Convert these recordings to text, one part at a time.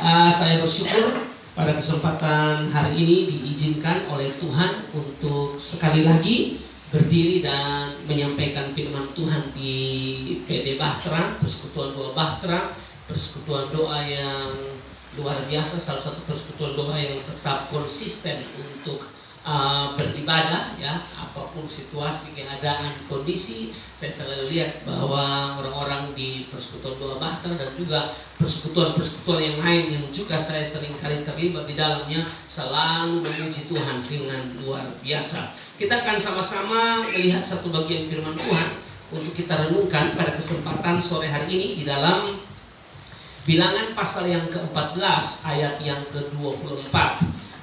Saya bersyukur pada kesempatan hari ini diizinkan oleh Tuhan untuk sekali lagi berdiri dan menyampaikan firman Tuhan di PD Bahtera, Persekutuan Doa Bahtera, persekutuan doa yang luar biasa, salah satu persekutuan doa yang tetap konsisten untuk beribadah, ya, apapun situasi, keadaan, kondisi. Saya selalu lihat bahwa orang-orang di Persekutuan Doa Bahtera dan juga persekutuan-persekutuan yang lain yang juga saya sering kali terlibat di dalamnya selalu memuji Tuhan dengan luar biasa. Kita akan sama-sama melihat satu bagian firman Tuhan untuk kita renungkan pada kesempatan sore hari ini di dalam Bilangan pasal yang ke-14 ayat yang ke-24.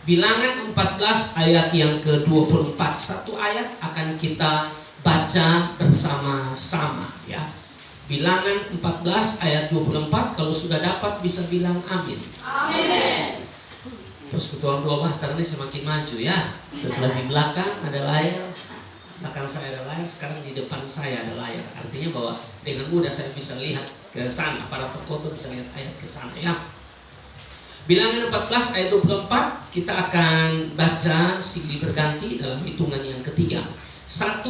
Bilangan 14 ayat yang ke-24. Satu ayat akan kita baca bersama-sama, ya. Bilangan 14 ayat 24. Kalau sudah dapat bisa bilang amin. Amin. Persekutuan Doa Bahtera ini semakin maju, ya. Setelah di belakang ada layar, belakang saya ada layar, sekarang di depan saya ada layar. Artinya bahwa dengan mudah saya bisa lihat ke sana, para pengkhotbah bisa lihat ayat ke sana, ya. Bilangan 14 ayat 24 kita akan baca silih berganti dalam hitungan yang ketiga. 1,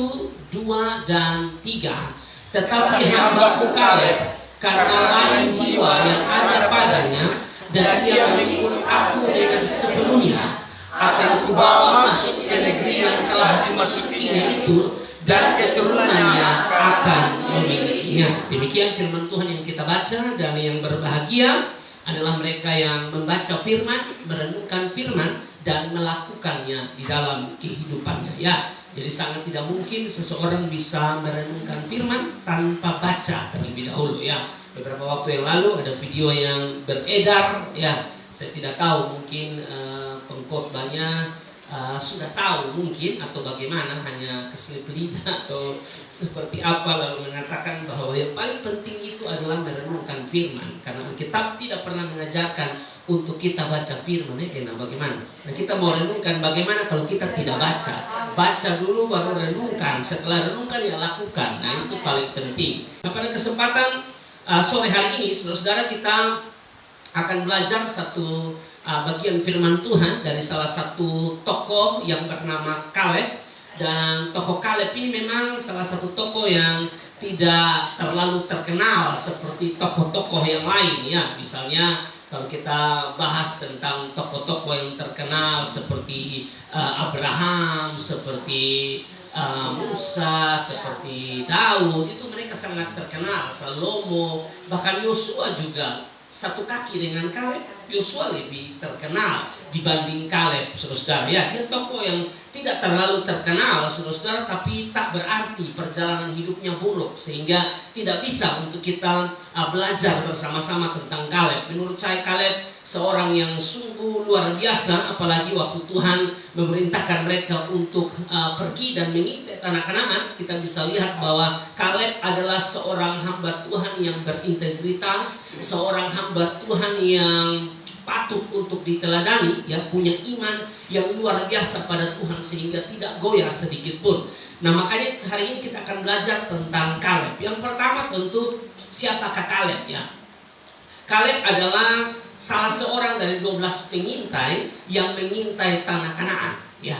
2, dan 3. Tetapi hambaku Kaleb, karena lain jiwa yang ada padanya, dan ia mengikut aku dengan sepenuhnya, akan kubawa masuk ke negeri yang telah dimasukinya itu, dan keturunannya akan memilikinya. Demikian firman Tuhan yang kita baca, dan yang berbahagia adalah mereka yang membaca firman, merenungkan firman, dan melakukannya di dalam kehidupannya, ya. Jadi sangat tidak mungkin seseorang bisa merenungkan firman tanpa baca terlebih dahulu, ya. Beberapa waktu yang lalu ada video yang beredar, ya. Saya tidak tahu, mungkin pengkhotbahnya sudah tahu mungkin atau bagaimana, hanya keselip lidah atau seperti apa, lalu mengatakan bahwa yang paling penting itu adalah merenungkan firman, karena Alkitab tidak pernah mengajarkan untuk kita baca firman. Nah, bagaimana? Nah, kita mau renungkan bagaimana kalau kita tidak baca? Baca dulu baru renungkan, setelah renungkan ya lakukan. Nah, itu paling penting. Nah, pada kesempatan sore hari ini, saudara-saudara, kita akan belajar satu bagian firman Tuhan dari salah satu tokoh yang bernama Kaleb. Dan tokoh Kaleb ini memang salah satu tokoh yang tidak terlalu terkenal seperti tokoh-tokoh yang lain, ya. Misalnya kalau kita bahas tentang tokoh-tokoh yang terkenal seperti Abraham, seperti Musa, seperti Daud, itu mereka sangat terkenal. Salomo, bahkan Yosua juga satu kaki dengan Kaleb. Yosua lebih terkenal dibanding Kaleb, saudara-saudara, ya. Dia tokoh yang tidak terlalu terkenal, saudara-saudara, tapi tak berarti perjalanan hidupnya buruk sehingga tidak bisa untuk kita belajar bersama-sama tentang Kaleb. Menurut saya Kaleb seorang yang sungguh luar biasa, apalagi waktu Tuhan memerintahkan mereka untuk pergi dan mengintai tanah Kanaan. Kita bisa lihat bahwa Kaleb adalah seorang hamba Tuhan yang berintegritas, seorang hamba Tuhan yang patut untuk diteladani, ya, punya iman yang luar biasa pada Tuhan sehingga tidak goyah sedikit pun. Nah, makanya hari ini kita akan belajar tentang Kaleb. Yang pertama tentu, siapakah Kaleb, ya? Kaleb adalah salah seorang dari 12 pengintai yang mengintai tanah Kanaan, ya.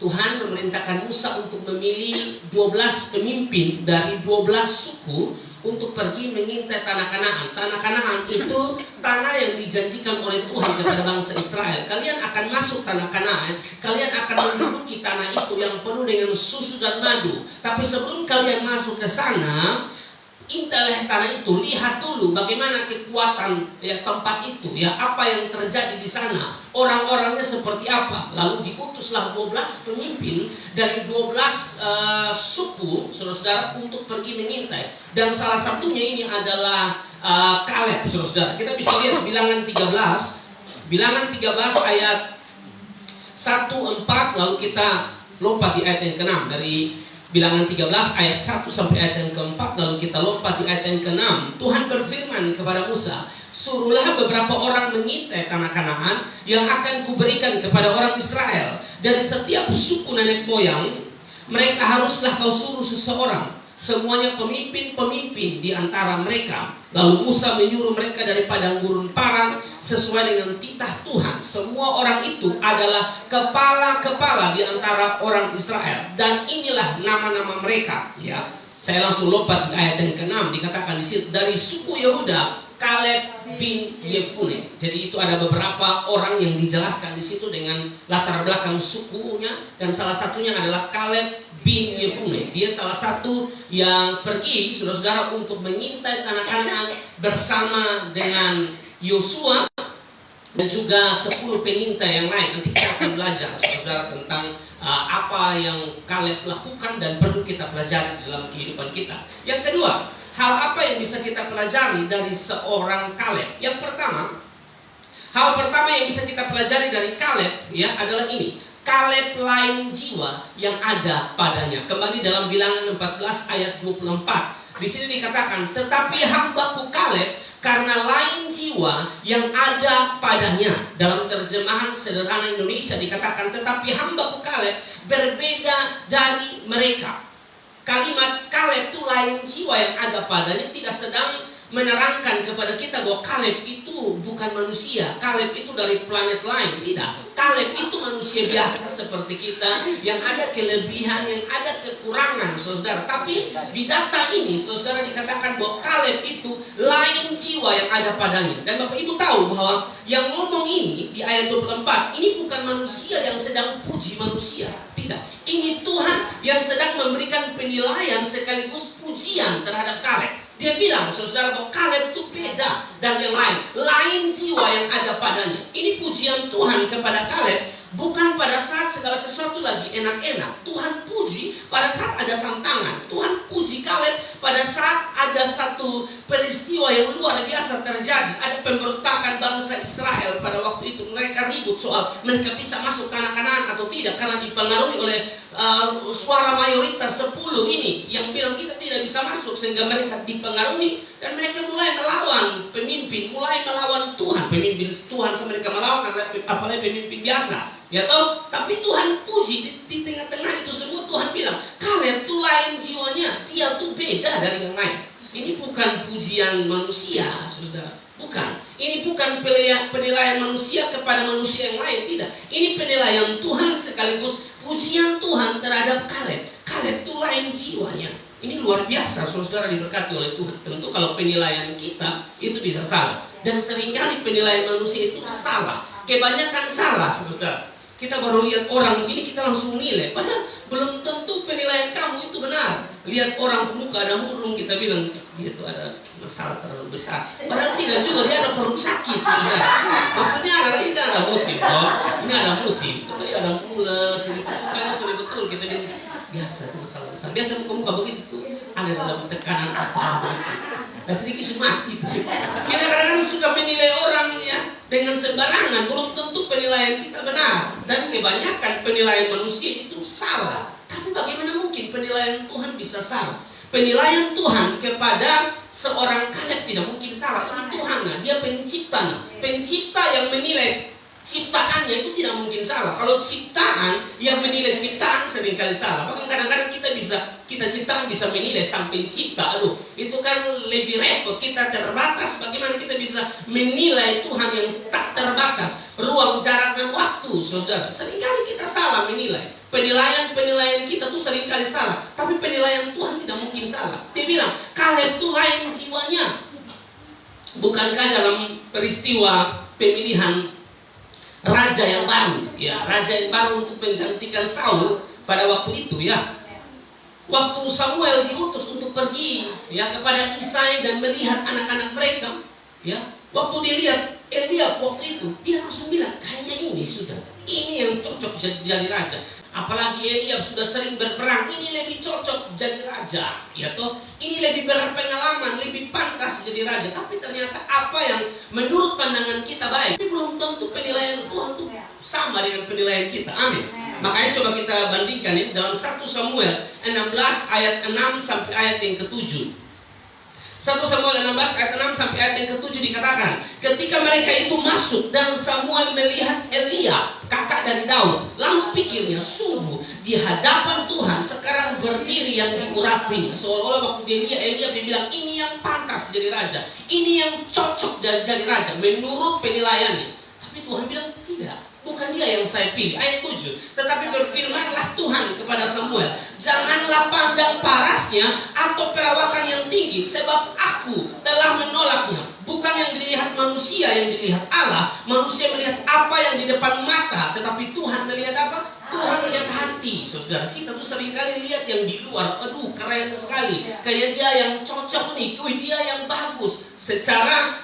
Tuhan memerintahkan Musa untuk memilih 12 pemimpin dari 12 suku untuk pergi mengintai tanah Kanaan. Tanah Kanaan itu tanah yang dijanjikan oleh Tuhan kepada bangsa Israel. Kalian akan masuk tanah Kanaan, kalian akan menduduki tanah itu yang penuh dengan susu dan madu. Tapi sebelum kalian masuk ke sana, intailah tanah itu, lihat dulu bagaimana kekuatan, ya, tempat itu, ya, apa yang terjadi di sana, orang-orangnya seperti apa. Lalu diutuslah 12 pemimpin dari 12 suku, saudara-saudara, untuk pergi mengintai. Dan salah satunya ini adalah Kaleb, saudara-saudara. Kita bisa lihat Bilangan 13, Bilangan 13 ayat 1-4, lalu kita lompat di ayat yang ke-6 dari Bilangan 13 ayat 1 sampai ayat yang ke-4, lalu kita lompat di ayat yang ke-6. Tuhan berfirman kepada Musa, suruhlah beberapa orang mengintai tanah Kanaan yang akan kuberikan kepada orang Israel. Dari setiap suku nenek moyang mereka haruslah kau suruh seseorang, semuanya pemimpin-pemimpin di antara mereka. Lalu Musa menyuruh mereka dari padang gurun Paran sesuai dengan titah Tuhan. Semua orang itu adalah kepala-kepala di antara orang Israel, dan inilah nama-nama mereka. Ya, saya langsung lompat di ayat yang ke-6, dikatakan di situ dari suku Yehuda Kaleb bin Yefune. Jadi itu ada beberapa orang yang dijelaskan di situ dengan latar belakang sukunya, dan salah satunya adalah Kaleb bin Yefune. Dia salah satu yang pergi, saudara-saudara, untuk mengintai tanah Kanaan bersama dengan Yosua dan juga 10 pengintai yang lain. Nanti kita akan belajar, saudara, tentang apa yang Kaleb lakukan dan perlu kita pelajari dalam kehidupan kita. Yang kedua, hal apa yang bisa kita pelajari dari seorang Kaleb? Yang pertama, hal pertama yang bisa kita pelajari dari Kaleb ya adalah ini. Kaleb lain jiwa yang ada padanya. Kembali dalam Bilangan 14 ayat 24. Di sini dikatakan, tetapi hambaku Kaleb karena lain jiwa yang ada padanya. Dalam terjemahan sederhana Indonesia dikatakan, tetapi hambaku Kaleb berbeda dari mereka. Kalimat Kaleb itu lain jiwa yang ada padanya tidak sedang menerangkan kepada kita bahwa Kaleb itu bukan manusia, Kaleb itu dari planet lain. Tidak, Kaleb itu manusia biasa seperti kita, yang ada kelebihan, yang ada kekurangan, saudara. Tapi di data ini, saudara, dikatakan bahwa Kaleb itu lain jiwa yang ada padanya. Dan Bapak Ibu tahu bahwa yang ngomong ini di ayat 24, ini bukan manusia yang sedang puji manusia. Tidak, ini Tuhan yang sedang memberikan penilaian sekaligus pujian terhadap Kaleb. Dia bilang, saudara, bahwa Kaleb itu beda dari yang lain. Lain jiwa yang ada padanya. Ini pujian Tuhan kepada Kaleb, bukan pada saat segala sesuatu lagi enak-enak. Tuhan puji pada saat ada tantangan. Tuhan puji Kaleb pada saat ada satu peristiwa yang luar biasa terjadi. Ada pemberontakan bangsa Israel pada waktu itu. Mereka ribut soal mereka bisa masuk tanah Kanaan atau tidak, karena dipengaruhi oleh suara mayoritas 10 ini yang bilang kita tidak bisa masuk, sehingga mereka dipengaruhi dan mereka mulai melawan pemimpin, mulai melawan Tuhan. Pemimpin Tuhan mereka melawan, apalagi pemimpin biasa, ya toh. Tapi Tuhan puji di tengah-tengah itu semua. Tuhan bilang, Kaleb tuh lain jiwanya, dia tuh beda dari yang lain. Ini bukan pujian manusia, saudara. Bukan. Ini bukan penilaian manusia kepada manusia yang lain, tidak. Ini penilaian Tuhan sekaligus pujian Tuhan terhadap Kaleb. Kaleb itu lain jiwanya. Ini luar biasa, saudara, diberkati oleh Tuhan. Tentu kalau penilaian kita itu bisa salah, dan seringkali penilaian manusia itu salah. Kebanyakan salah, saudara. Kita baru lihat orang begini, kita langsung nilai. Padahal belum tentu penilaian kamu itu benar. Lihat orang pemuka ada murung, kita bilang dia itu ada masalah terlalu besar. Padahal tidak juga, dia ada perut sakit, saudara. Maksudnya adalah ini ada musim, loh. Ini ada musim. Itu ada mules, ini pemukanya sudah betul. Kita bilang biasa itu masalah besar. Biasa muka begitu tuh ada dalam tekanan apa begitu. Dan sedikit mati. Kita kadang-kadang suka menilai orang ya dengan sembarangan. Belum tentu penilaian kita benar. Dan kebanyakan penilaian manusia itu salah. Tapi bagaimana mungkin penilaian Tuhan bisa salah? Penilaian Tuhan kepada seorang Kaleb tidak mungkin salah. Ini Tuhan, dia pencipta. Pencipta yang menilai ciptaannya itu tidak mungkin salah. Kalau ciptaan yang menilai ciptaan seringkali salah. Bahkan kadang-kadang kita ciptaan bisa menilai sampai cipta. Aduh, itu kan lebih repot. Kita terbatas. Bagaimana kita bisa menilai Tuhan yang tak terbatas, ruang, jarak, dan waktu, saudara? Seringkali kita salah menilai. Penilaian kita tuh seringkali salah. Tapi penilaian Tuhan tidak mungkin salah. Dia bilang, Kaleb itu lain jiwanya. Bukankah dalam peristiwa pemilihan raja yang baru, ya, raja yang baru untuk menggantikan Saul pada waktu itu, ya, waktu Samuel diutus untuk pergi, ya, kepada Isai dan melihat anak-anak mereka, ya, waktu dia lihat Eliab waktu itu, dia langsung bilang, kayaknya ini yang cocok jadi raja. Apalagi Eliab sudah sering berperang, ini lebih cocok jadi raja, ya toh. Ini lebih berpengalaman, lebih pantas jadi raja. Tapi ternyata apa yang menurut pandangan kita baik, tapi belum tentu penilaian Tuhan itu sama dengan penilaian kita. Amin. Makanya coba kita bandingkan ya dalam 1 Samuel 16 ayat 6 sampai ayat yang ke-7. 1 Samuel 16 ayat 6 sampai ayat yang ke-7 dikatakan, ketika mereka itu masuk dan Samuel melihat Elia, kakak dari Daud, lalu pikirnya, sungguh di hadapan Tuhan sekarang berdiri yang diurapinya. Seolah-olah waktu dia lihat Elia, dia bilang, ini yang pantas pantas jadi raja. Ini yang cocok jadi raja menurut penilaiannya. Tapi Tuhan bilang tidak. Bukan dia yang saya pilih. Ayat 7. Tetapi berfirmanlah Tuhan kepada Samuel, janganlah pandang parasnya atau perawakan yang tinggi, sebab aku telah menolaknya. Bukan yang dilihat manusia, yang dilihat Allah. Manusia melihat apa yang di depan mata, tetapi Tuhan melihat apa? Tuhan lihat hati. Saudara, kita tuh seringkali lihat yang di luar. Aduh, keren sekali. Kayak dia yang cocok nih. Dia yang bagus. Secara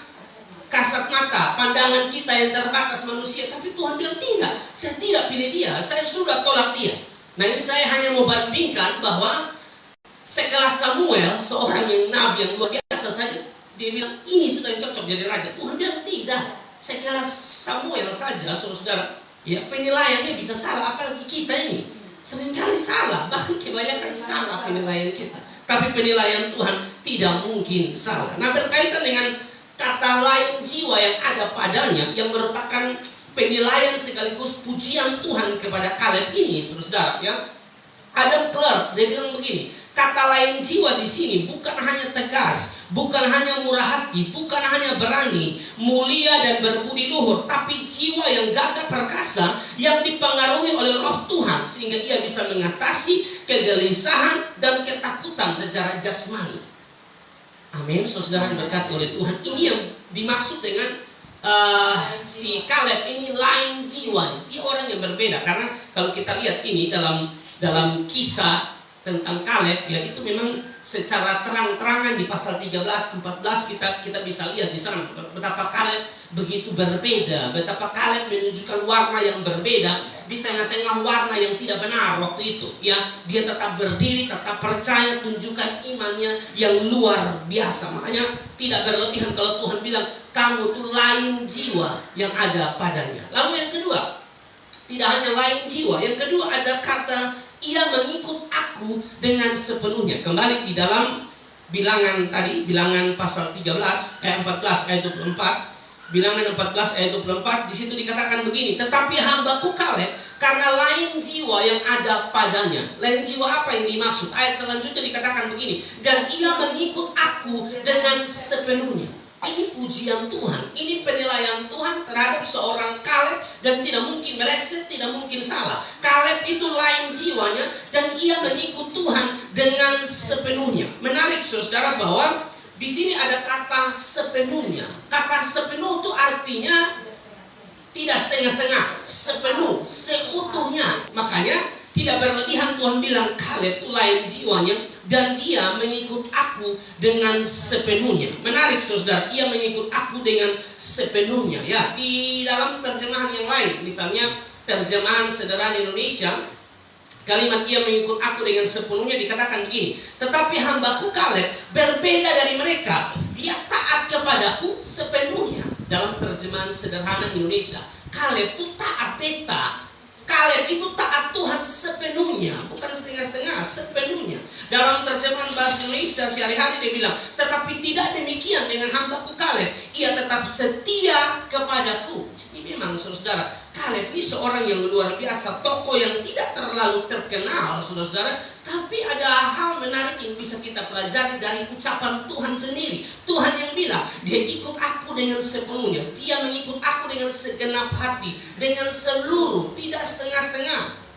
kasat mata, pandangan kita yang terbatas manusia. Tapi Tuhan bilang tidak, saya tidak pilih dia, saya sudah tolak dia. Nah, ini saya hanya mau bandingkan bahwa sekelas Samuel, seorang yang nabi yang luar biasa saja, dia bilang ini sudah yang cocok jadi raja. Tuhan bilang tidak. Sekelas Samuel saja, saudara, ya penilaiannya bisa salah, apalagi kita ini seringkali salah, bahkan kebanyakan salah penilaian kita. Tapi penilaian Tuhan tidak mungkin salah. Nah, berkaitan dengan kata lain jiwa yang ada padanya, yang merupakan penilaian sekaligus pujian Tuhan kepada Kaleb ini, saudara, ya. Adam Clarke dia bilang begini, kata lain jiwa di sini bukan hanya tegas, bukan hanya murah hati, bukan hanya berani, mulia dan berbudi luhur, tapi jiwa yang gagah perkasa yang dipengaruhi oleh Roh Tuhan sehingga ia bisa mengatasi kegelisahan dan ketakutan secara jasmani. Amin, saudara diberkati oleh Tuhan. Ini yang dimaksud dengan si Kaleb ini lain jiwa. Dia orang yang berbeda. Karena kalau kita lihat ini dalam kisah tentang Kaleb, ya itu memang secara terang-terangan di pasal 13, 14 kita bisa lihat di sana betapa Kaleb begitu berbeda, betapa Kaleb menunjukkan warna yang berbeda di tengah-tengah warna yang tidak benar waktu itu. Ya, dia tetap berdiri, tetap percaya, tunjukkan imannya yang luar biasa. Makanya tidak berlebihan kalau Tuhan bilang kamu tuh lain jiwa yang ada padanya. Lalu yang kedua, tidak hanya lain jiwa, yang kedua ada kata ia mengikut aku dengan sepenuhnya. Kembali di dalam bilangan tadi, bilangan pasal 14 ayat 24. Bilangan 14 ayat 24, di situ dikatakan begini, tetapi hambaku Kaleb karena lain jiwa yang ada padanya. Lain jiwa apa yang dimaksud? Ayat selanjutnya dikatakan begini, dan ia mengikut aku dengan sepenuhnya. Ini pujian Tuhan, ini penilaian Tuhan terhadap seorang Kaleb, dan tidak mungkin meleset, tidak mungkin salah. Kaleb itu lain jiwanya dan ia mengikut Tuhan dengan sepenuhnya. Menarik saudara bahwa di sini ada kata sepenuhnya. Kata sepenuh itu artinya tidak setengah-setengah, sepenuh, seutuhnya. Makanya tidak berlebihan Tuhan bilang Kaleb itu lain jiwanya dan dia mengikut aku dengan sepenuhnya. Menarik saudara, ia mengikut aku dengan sepenuhnya. Ya, di dalam terjemahan yang lain, misalnya terjemahan sederhana Indonesia, kalimat ia mengikut aku dengan sepenuhnya dikatakan begini, tetapi hambaku Kaleb berbeda dari mereka, dia taat kepadaku sepenuhnya. Dalam terjemahan sederhana Indonesia, Kaleb itu taat beta. Kaleb itu taat Tuhan sepenuhnya, bukan setengah-setengah, sepenuhnya. Dalam terjemahan bahasa Indonesia sehari-hari dia bilang, tetapi tidak demikian dengan hambaku Kaleb, ia tetap setia kepadaku. Jadi memang saudara, Kaleb ini seorang yang luar biasa, tokoh yang tidak terlalu terkenal saudara, tapi ada hal menarik yang bisa kita pelajari dari ucapan Tuhan sendiri. Tuhan yang bilang, dia ikut aku dengan sepenuhnya, dia mengikut aku dengan segenap hati, dengan seluruh, tidak setengah-setengah.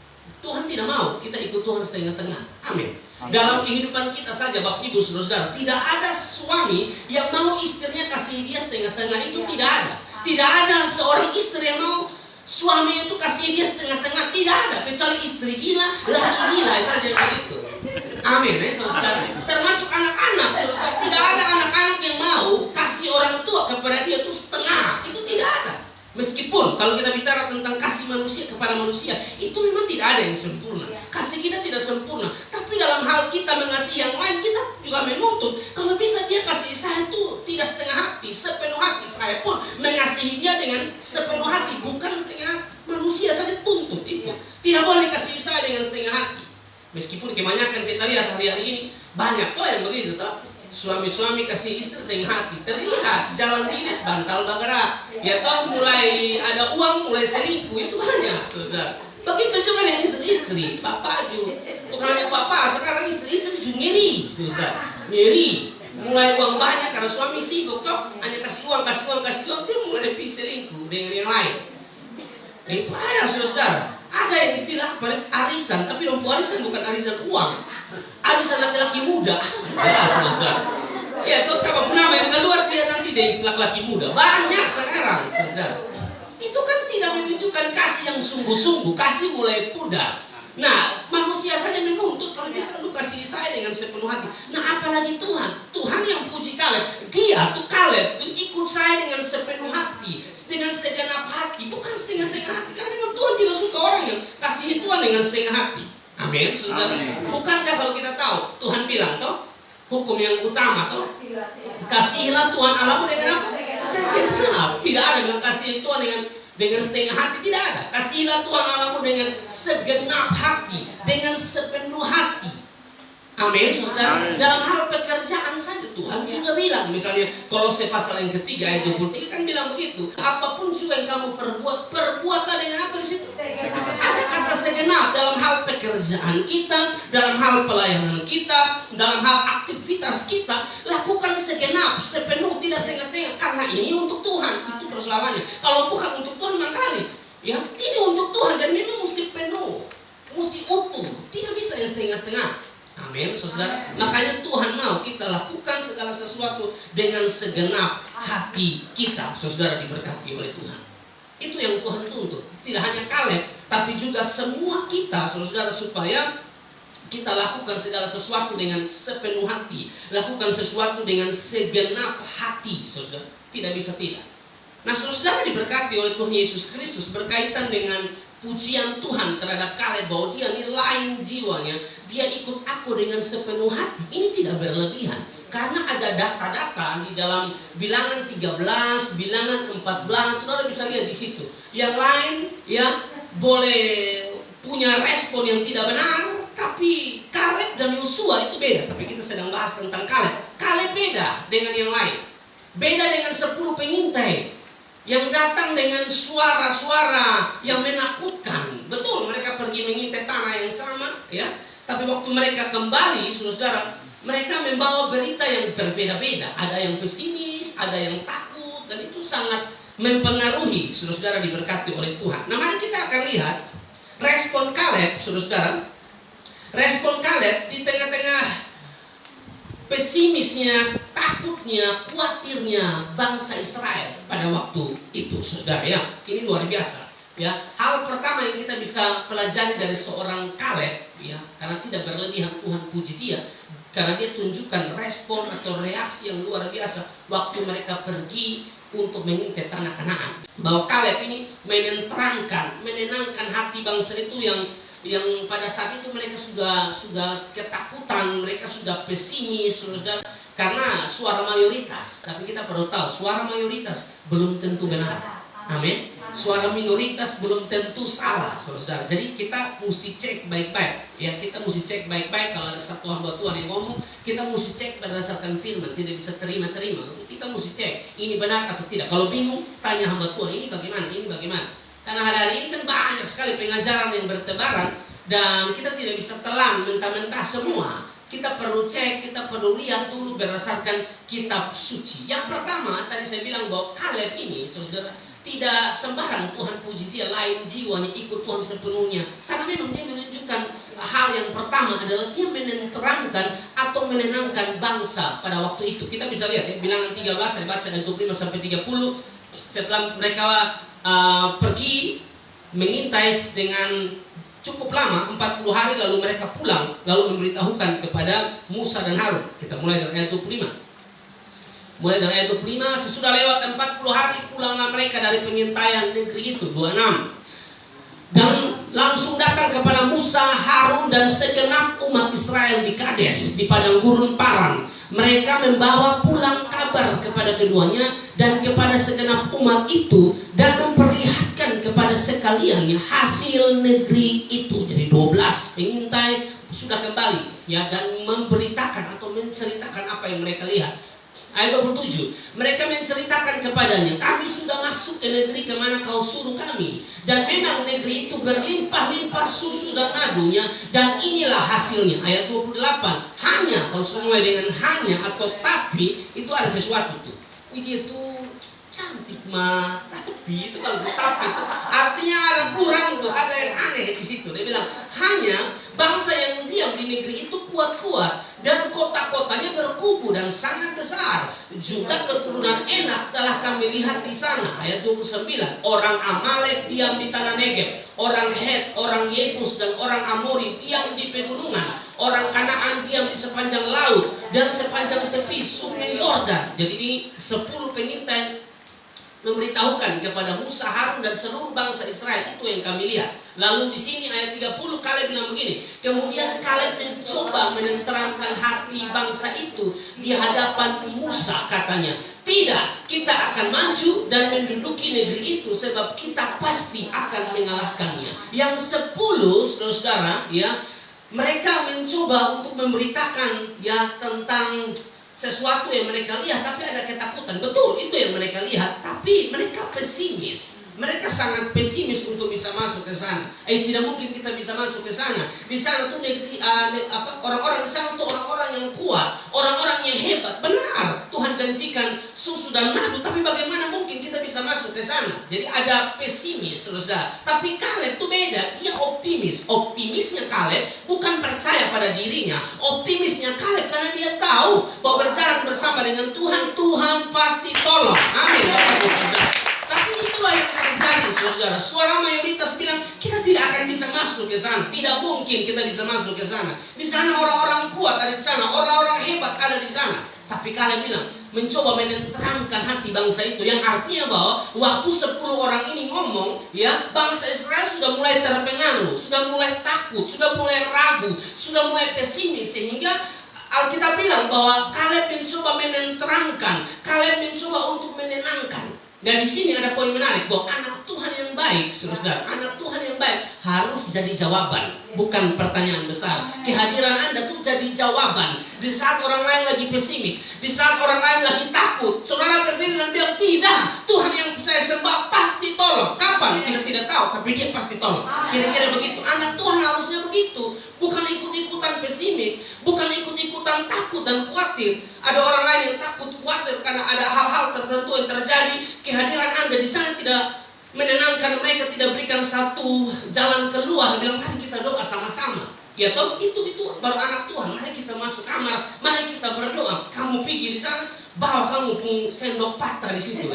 Tuhan tidak mau kita ikut Tuhan setengah-setengah. Amin. Dalam kehidupan kita saja Bapak Ibu saudara, tidak ada suami yang mau istrinya kasih dia setengah-setengah. Itu tidak ada. Tidak ada seorang istri yang mau suami itu kasih dia setengah-setengah. Tidak ada, kecuali istri gila, laki gila saja begitu. Amin, saudara. Termasuk anak-anak, saudara. Tidak ada anak-anak yang mau kasih orang tua kepada dia itu setengah. Itu tidak ada. Meskipun kalau kita bicara tentang kasih manusia kepada manusia, itu memang tidak ada yang sempurna. Kasih kita tidak sempurna. Tapi dalam hal kita mengasihi yang lain, kita juga menuntut. Kalau bisa dia kasih saya itu tidak setengah hati, sepenuh hati. Saya pun mengasihi dia dengan sepenuh hati, bukan setengah hati. Manusia saja tuntut itu. Tidak boleh kasih saya dengan setengah hati. Meskipun kebanyakan kita lihat hari-hari ini banyak tuh yang begitu toh. Suami-suami kasih istri setengah hati, terlihat jalan dinas bantal bergerak. Ya tahu mulai ada uang, mulai selingkuh, itu banyak saudara. Begitu juga dengan istri-istri, papa juga. Bukan hanya papa, sekarang istri-istri juga ngiri, saudara. Ngiri. Mulai uang banyak karena suami sibuk toh, hanya kasih uang, dia mulai selingkuh dengan yang lain. Itu ada saudara. Ada yang istilah arisan, tapi arisan bukan arisan uang, arisan laki-laki muda. Ya saudara. Ya itu sama nama yang keluar dia nanti dari laki-laki muda. Banyak sekarang saudara. Itu kan tidak menunjukkan kasih yang sungguh-sungguh, kasih mulai pudar. Nah, manusia saja menuntut kalau bisa lu kasih saya dengan sepenuh hati. Nah, apalagi Tuhan. Tuhan yang puji Kaleb. Dia tuh Kaleb tuh ikut saya dengan sepenuh hati, dengan segenap hati, bukan setengah-setengah hati. Karena memang Tuhan tidak suka orang yang kasihi Tuhan dengan setengah hati. Amin, saudara. Bukankah kalau kita tahu Tuhan bilang toh hukum yang utama toh, kasihilah Tuhan Allahmu dengan apa? Segenap. Tidak ada yang kasihi Tuhan dengan setengah hati, tidak ada. Kasihilah Tuhan Allahmu dengan segenap hati, dengan sepenuh hati. Amin, saudara. Dalam hal pekerjaan saja Tuhan juga bilang, misalnya Kolose pasal yang ketiga ayat 23 kan bilang begitu. Apapun juga yang kamu perbuatlah dengan apa di situ? Ada kata segenap dalam hal pekerjaan kita, dalam hal pelayanan kita, dalam hal aktivitas kita, lakukan segenap, sepenuh, tidak setengah-setengah. Karena ini untuk Tuhan, itu persoalannya. Kalau bukan untuk Tuhan makali, ya ini untuk Tuhan, jadi memang mesti penuh, mesti utuh, tidak bisa yang setengah-setengah. Amin, saudara. Makanya Tuhan mau kita lakukan segala sesuatu dengan segenap hati kita, saudara, diberkati oleh Tuhan. Itu yang Tuhan tuntut. Tidak hanya Kaleb, tapi juga semua kita, saudara, supaya kita lakukan segala sesuatu dengan sepenuh hati, lakukan sesuatu dengan segenap hati, saudara. Tidak bisa tidak. Nah, saudara diberkati oleh Tuhan Yesus Kristus berkaitan dengan pujian Tuhan terhadap Kaleb bahwa dia ini lain jiwanya, dia ikut aku dengan sepenuh hati. Ini tidak berlebihan karena ada data-data di dalam Bilangan 13, Bilangan 14, saudara bisa lihat di situ. Yang lain ya boleh punya respon yang tidak benar, tapi Kaleb dan Yosua itu beda. Tapi kita sedang bahas tentang Kaleb. Kaleb beda dengan yang lain, beda dengan 10 pengintai yang datang dengan suara-suara yang menakutkan. Betul, mereka pergi mengintai tanah yang sama, ya. Tapi waktu mereka kembali, saudara, mereka membawa berita yang berbeda-beda. Ada yang pesimis, ada yang takut, dan itu sangat mempengaruhi, saudara, diberkati oleh Tuhan. Nah, mari kita akan lihat respon Kaleb, saudara. Respon Kaleb di tengah-tengah pesimisnya, takutnya, khawatirnya bangsa Israel pada waktu itu, saudara, ya. Ini luar biasa, ya. Hal pertama yang kita bisa pelajari dari seorang Kaleb, ya, karena tidak berlebihan Tuhan puji dia, karena dia tunjukkan respon atau reaksi yang luar biasa waktu mereka pergi untuk mengintai tanah Kanaan. Bahwa Kaleb ini menenangkan hati bangsa itu yang pada saat itu mereka sudah ketakutan, mereka sudah pesimis, saudara, karena suara mayoritas. Tapi kita perlu tahu, suara mayoritas belum tentu benar. Amin. Suara minoritas belum tentu salah, saudara. Jadi kita mesti cek baik-baik. Ya, kita mesti cek baik-baik. Kalau ada satu hamba Tuhan yang ngomong, kita mesti cek berdasarkan firman. Tidak bisa terima-terima. Kita mesti cek ini benar atau tidak. Kalau bingung, tanya hamba Tuhan, ini bagaimana? Ini bagaimana? Karena hari-hari ini kan banyak sekali pengajaran yang bertebaran, dan kita tidak bisa telan mentah-mentah semua. Kita perlu cek, kita perlu lihat dulu berdasarkan kitab suci. Yang pertama, tadi saya bilang bahwa Kaleb ini, saudara, tidak sembarang Tuhan puji dia, lain jiwanya, ikut Tuhan sepenuhnya. Karena memang dia menunjukkan hal yang pertama adalah dia menerangkan atau menenangkan bangsa pada waktu itu. Kita bisa lihat ya, Bilangan 13, saya baca dari 25 sampai 30. Setelah mereka pergi mengintai dengan cukup lama, 40 hari, lalu mereka pulang, lalu memberitahukan kepada Musa dan Harun. Kita mulai dari ayat 25. Mulai dari ayat 25, sesudah lewat 40 hari pulanglah mereka dari pengintaian negeri itu, 26. Dan langsung datang kepada Musa, Harun dan segenap umat Israel di Kades, di padang gurun Paran. Mereka membawa pulang kabar kepada keduanya dan kepada segenap umat itu, dan memperlihatkan kepada sekaliannya hasil negeri itu. Jadi 12 pengintai sudah kembali, ya, dan memberitakan atau menceritakan apa yang mereka lihat. Ayat 27, mereka menceritakan kepadanya, kami sudah masuk ke negeri kemana kau suruh kami, dan memang negeri itu berlimpah-limpah susu dan madunya, dan inilah hasilnya. Ayat 28, hanya, kalau semua dengan hanya atau tapi, itu ada sesuatu tuh. Dia tuh cantik mah, tapi itu kalau tapi itu artinya ada kurang tuh, ada yang aneh di situ. Dia bilang hanya bangsa yang diam di negeri itu kuat-kuat dan kota-kotanya berkubu dan sangat besar. Juga keturunan Enak telah kami lihat di sana. Ayat 29, orang Amalek diam di tanah Negeb, orang Het, orang Yebus dan orang Amori diam di pegunungan, orang Kanaan diam di sepanjang laut dan sepanjang tepi sungai Yordan. Jadi ini 10 pengintai memberitahukan kepada Musa, Harun dan seluruh bangsa Israel, itu yang kami lihat. Lalu di sini ayat 30 Kaleb bilang begini, kemudian Kaleb mencoba menenteramkan hati bangsa itu di hadapan Musa, katanya, tidak, kita akan maju dan menduduki negeri itu sebab kita pasti akan mengalahkannya. Yang 10 saudara-saudara, ya, mereka mencoba untuk memberitakan ya tentang sesuatu yang mereka lihat, tapi ada ketakutan. Betul, itu yang mereka lihat, tapi mereka pesimis. Mereka sangat pesimis untuk bisa masuk ke sana. Tidak mungkin kita bisa masuk ke sana. Di sana tuh negeri orang-orang di sana tuh orang-orang yang kuat, orang-orang yang hebat. Benar, Tuhan janjikan susu dan madu, tapi bagaimana mungkin kita bisa masuk ke sana? Jadi ada pesimis, saudara. Tapi Kaleb tuh beda, dia optimis. Optimisnya Kaleb bukan percaya pada dirinya. Optimisnya Kaleb karena dia tahu bahwa berjalan bersama dengan Tuhan, Tuhan pasti tolong. Amin, Bapak Ibu Saudara. Tapi itulah yang terjadi, saudara. Suara mayoritas bilang kita tidak akan bisa masuk ke sana. Tidak mungkin kita bisa masuk ke sana. Di sana orang-orang kuat ada di sana, orang-orang hebat ada di sana. Tapi kalian bilang mencoba menenteramkan hati bangsa itu, yang artinya bahwa waktu 10 orang ini ngomong, ya, bangsa Israel sudah mulai terpengaruh, sudah mulai takut, sudah mulai ragu, sudah mulai pesimis, sehingga Alkitab bilang bahwa Kaleb mencoba menenteramkan, Kaleb mencoba untuk menenangkan. Dan di sini ada poin menarik bahwa anak Tuhan yang baik, saudara, anak Tuhan yang baik harus jadi jawaban, bukan pertanyaan besar. Kehadiran Anda tuh jadi jawaban. Di saat orang lain lagi pesimis, di saat orang lain lagi takut, saudara berdiri dan bilang, tidak, Tuhan yang saya sembah pasti tolong. Kapan? Kita tidak tahu, tapi dia pasti tolong. Kira-kira begitu. Anak Tuhan harusnya begitu, bukan ikut-ikutan pesimis, bukan ikut-ikutan takut dan khawatir. Ada orang lain yang takut, khawatir karena ada hal-hal tertentu yang terjadi. Kehadiran Anda di sana tidak menenangkan mereka, tidak berikan satu jalan keluar. Bilang, mari kita doa sama-sama. Ya toh, itu baru anak Tuhan. Mari kita masuk kamar, mari kita berdoa. Kamu pergi di sana, bawa kamu pun sendok patah di situ.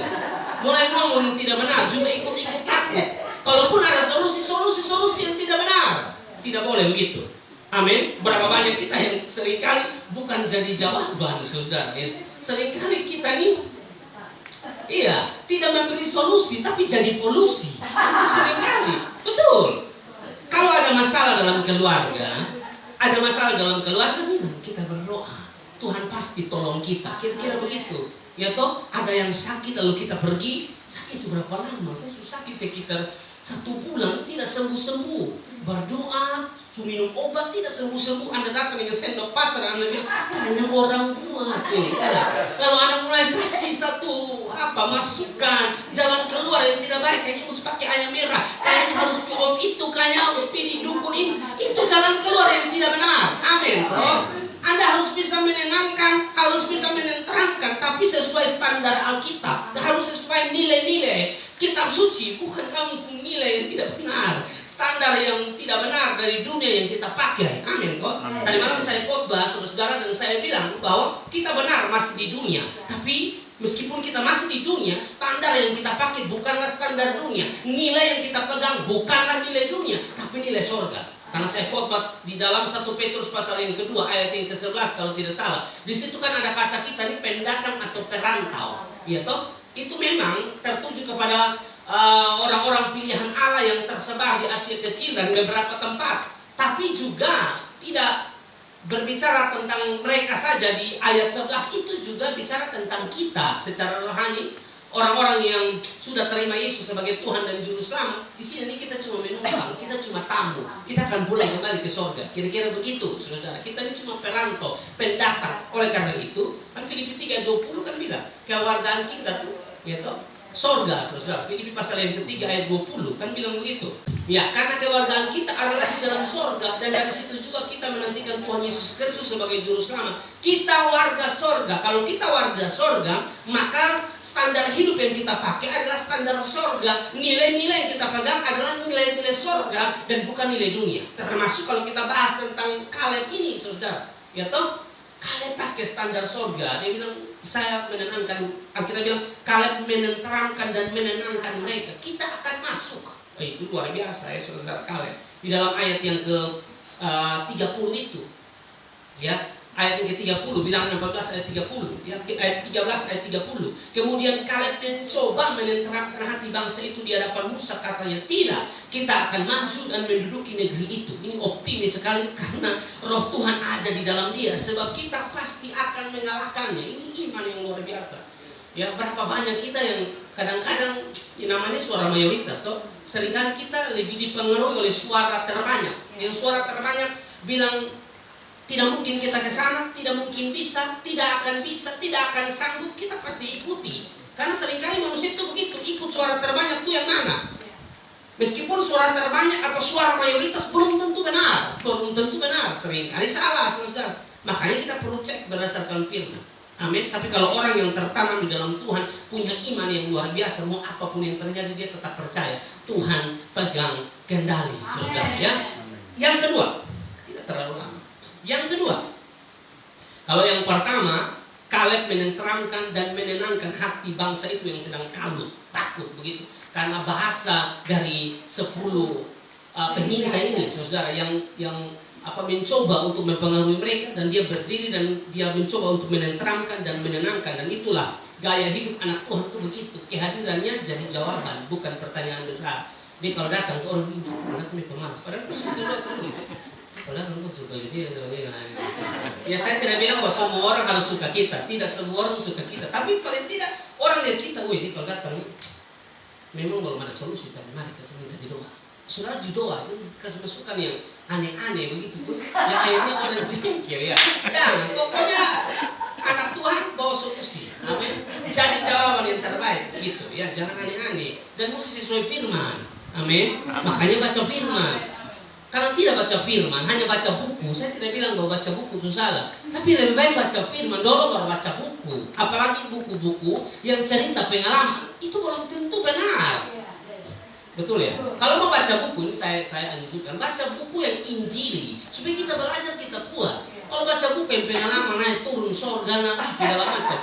Mulai ngomong yang tidak benar, juga ikut-ikut takut. Kalaupun ada solusi yang tidak benar, tidak boleh begitu. Amin. Berapa banyak kita yang seringkali bukan jadi jawaban, saudara. Seringkali kita nih, iya, tidak memberi solusi tapi jadi polusi. Itu seringkali. Betul. Kalau ada masalah dalam keluarga, kita berdoa, Tuhan pasti tolong kita. Kira-kira begitu. Ya toh, ada yang sakit lalu kita pergi, sakit berapa lama? Saya sakit sekitar 1 bulan tidak sembuh-sembuh. Berdoa, minum obat tidak sembuh-sembuh. Anda datang dengan sendok patah, Anda bilang, hanya orang kuat. Lalu Anda mulai kasih satu masukan jalan keluar yang tidak baik. Kayaknya harus pakai ayam merah, kayaknya harus pilih itu, kayaknya harus pilih dukun ini. Itu jalan keluar yang tidak benar. Amin. Anda harus bisa menenangkan, harus bisa menenteramkan, tapi sesuai standar Alkitab, harus sesuai nilai-nilai kitab suci, bukan kamu punya nilai yang tidak benar, standar yang tidak benar dari dunia yang kita pakai. Amin kok. Tadi malam saya khotbah, saudara, dan saya bilang bahwa kita benar masih di dunia, tapi meskipun kita masih di dunia, standar yang kita pakai bukanlah standar dunia, nilai yang kita pegang bukanlah nilai dunia, tapi nilai surga. Karena saya khotbah di dalam 1 Petrus pasal yang kedua ayat yang ke-11 kalau tidak salah. Di situ kan ada kata kita ini pendatang atau perantau. Ya toh? Itu memang tertuju kepada orang-orang pilihan Allah yang tersebar di Asia Kecil dan beberapa tempat. Tapi juga tidak berbicara tentang mereka saja di ayat 11, itu juga bicara tentang kita secara rohani. orang-orang yang sudah terima Yesus sebagai Tuhan dan Juru Selamat, di sini kita cuma menumpang, kita cuma tamu, kita akan pulang kembali ke sorga. Kira-kira begitu, saudara. Kita ini cuma perantau, pendatang. Oleh karena itu, kan Filipi 3:20 kan bilang, kewargaan kita tuh, ya toh, sorga, saudara. Filipi pasal yang ketiga ayat 20 kan bilang begitu. Ya, karena kewargaan kita adalah di dalam sorga, dan dari situ juga kita menantikan Tuhan Yesus Kristus sebagai Juru Selamat. Kita warga sorga. Kalau kita warga sorga, maka standar hidup yang kita pakai adalah standar sorga. Nilai-nilai yang kita pegang adalah nilai-nilai sorga dan bukan nilai dunia. Termasuk kalau kita bahas tentang Kaleb ini, saudara. Ya toh, Kaleb pakai standar sorga. Dia bilang, saya menenangkan. Kita bilang, Kaleb menenteramkan dan menenangkan mereka. Kita akan masuk. Itu luar biasa ya, saudara Kaleb. Di dalam ayat yang ke-30 itu, ya, ayat yang ke-30, bilangan 14 ayat 30, ya, ayat 13 ayat 30. Kemudian Kaleb mencoba menenteramkan hati bangsa itu di hadapan Musa, katanya, tidak, kita akan maju dan menduduki negeri itu. Ini optimis sekali karena roh Tuhan ada di dalam dia, sebab kita pasti akan mengalahkannya. Ini iman yang luar biasa. Ya, berapa banyak kita yang kadang-kadang ya, namanya suara mayoritas toh. Seringkali kita lebih dipengaruhi oleh suara terbanyak. Yang suara terbanyak bilang tidak mungkin kita ke sana, tidak mungkin bisa, tidak akan sanggup, kita pasti ikuti. Karena seringkali manusia itu begitu, ikut suara terbanyak itu yang mana? Meskipun suara terbanyak atau suara mayoritas belum tentu benar, seringkali salah, saudara. Makanya kita perlu cek berdasarkan firman. Amin. Tapi kalau orang yang tertanam di dalam Tuhan, punya iman yang luar biasa, mau apapun yang terjadi dia tetap percaya Tuhan pegang kendali, saudara. Ya. Yang kedua, tidak terlalu lama. Yang kedua, kalau yang pertama, Kaleb menenteramkan dan menenangkan hati bangsa itu yang sedang kalut, takut begitu, karena bahasa dari 10 pengintai ini, saudara, yang mencoba untuk mempengaruhi mereka, dan dia berdiri dan dia mencoba untuk menenteramkan dan menenangkan. Dan itulah gaya hidup anak Tuhan itu begitu. Kehadirannya jadi jawaban, bukan pertanyaan besar. Dia kalau datang tuh orang bilang, "Anak ini pemalas." Padahal sudah terus. Kalau datang tuh suka gitu ya. Saya tidak bilang bahwa semua orang harus suka kita. Tidak semua orang suka kita. Tapi paling tidak orang lihat kita, wih, dia kalau datang memang belum ada solusi, tapi mari kita minta doa. Saudara doa itu kasih masukan yang aneh-aneh begitu tuh, yang akhirnya orang jengkel ya. Jangan, pokoknya anak Tuhan bawa solusi, amin. Jadi jawaban yang terbaik gitu ya, jangan aneh-aneh dan mesti sesuai firman, amin. Makanya baca firman. Kalau tidak baca firman, hanya baca buku, saya tidak bilang bahwa baca buku itu salah, tapi lebih baik baca firman dulu baru baca buku. Apalagi buku-buku yang cerita pengalaman itu belum tentu benar. Betul ya? Kalau mau baca buku ini saya anjurkan baca buku yang Injili supaya kita belajar, kita kuat. Kalau baca buku yang pengalaman naik turun surga segala macam,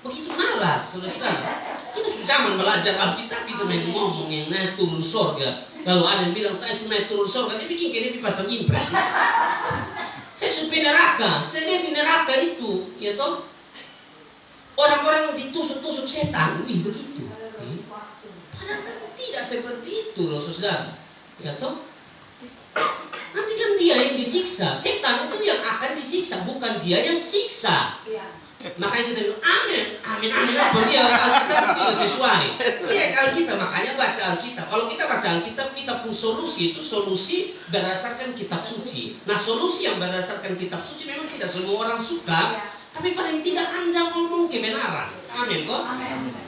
begitu malas, saudara. Ini sudah zaman belajar Alkitab itu main ngomong yang naik turun surga. Lalu ada yang bilang saya sudah naik turun surga, dia bikin kayak pasang impres. Saya supaya neraka, saya lihat di neraka itu, ya toh orang-orang ditusuk-tusuk setan, wih begitu. Padahal kan tidak seperti itu loh, saudara. Ya toh? Nanti kan dia yang disiksa. Setan itu yang akan disiksa, bukan dia yang siksa. Makanya kita bilang amin apa dia Alkitab tidak sesuai. Cek Alkitab, makanya baca Alkitab. Kalau kita baca Alkitab, kita pun solusi itu solusi berdasarkan kitab suci. Nah, solusi yang berdasarkan kitab suci memang tidak semua orang suka, tapi paling tidak Anda ngomong kebenaran. Amin kok?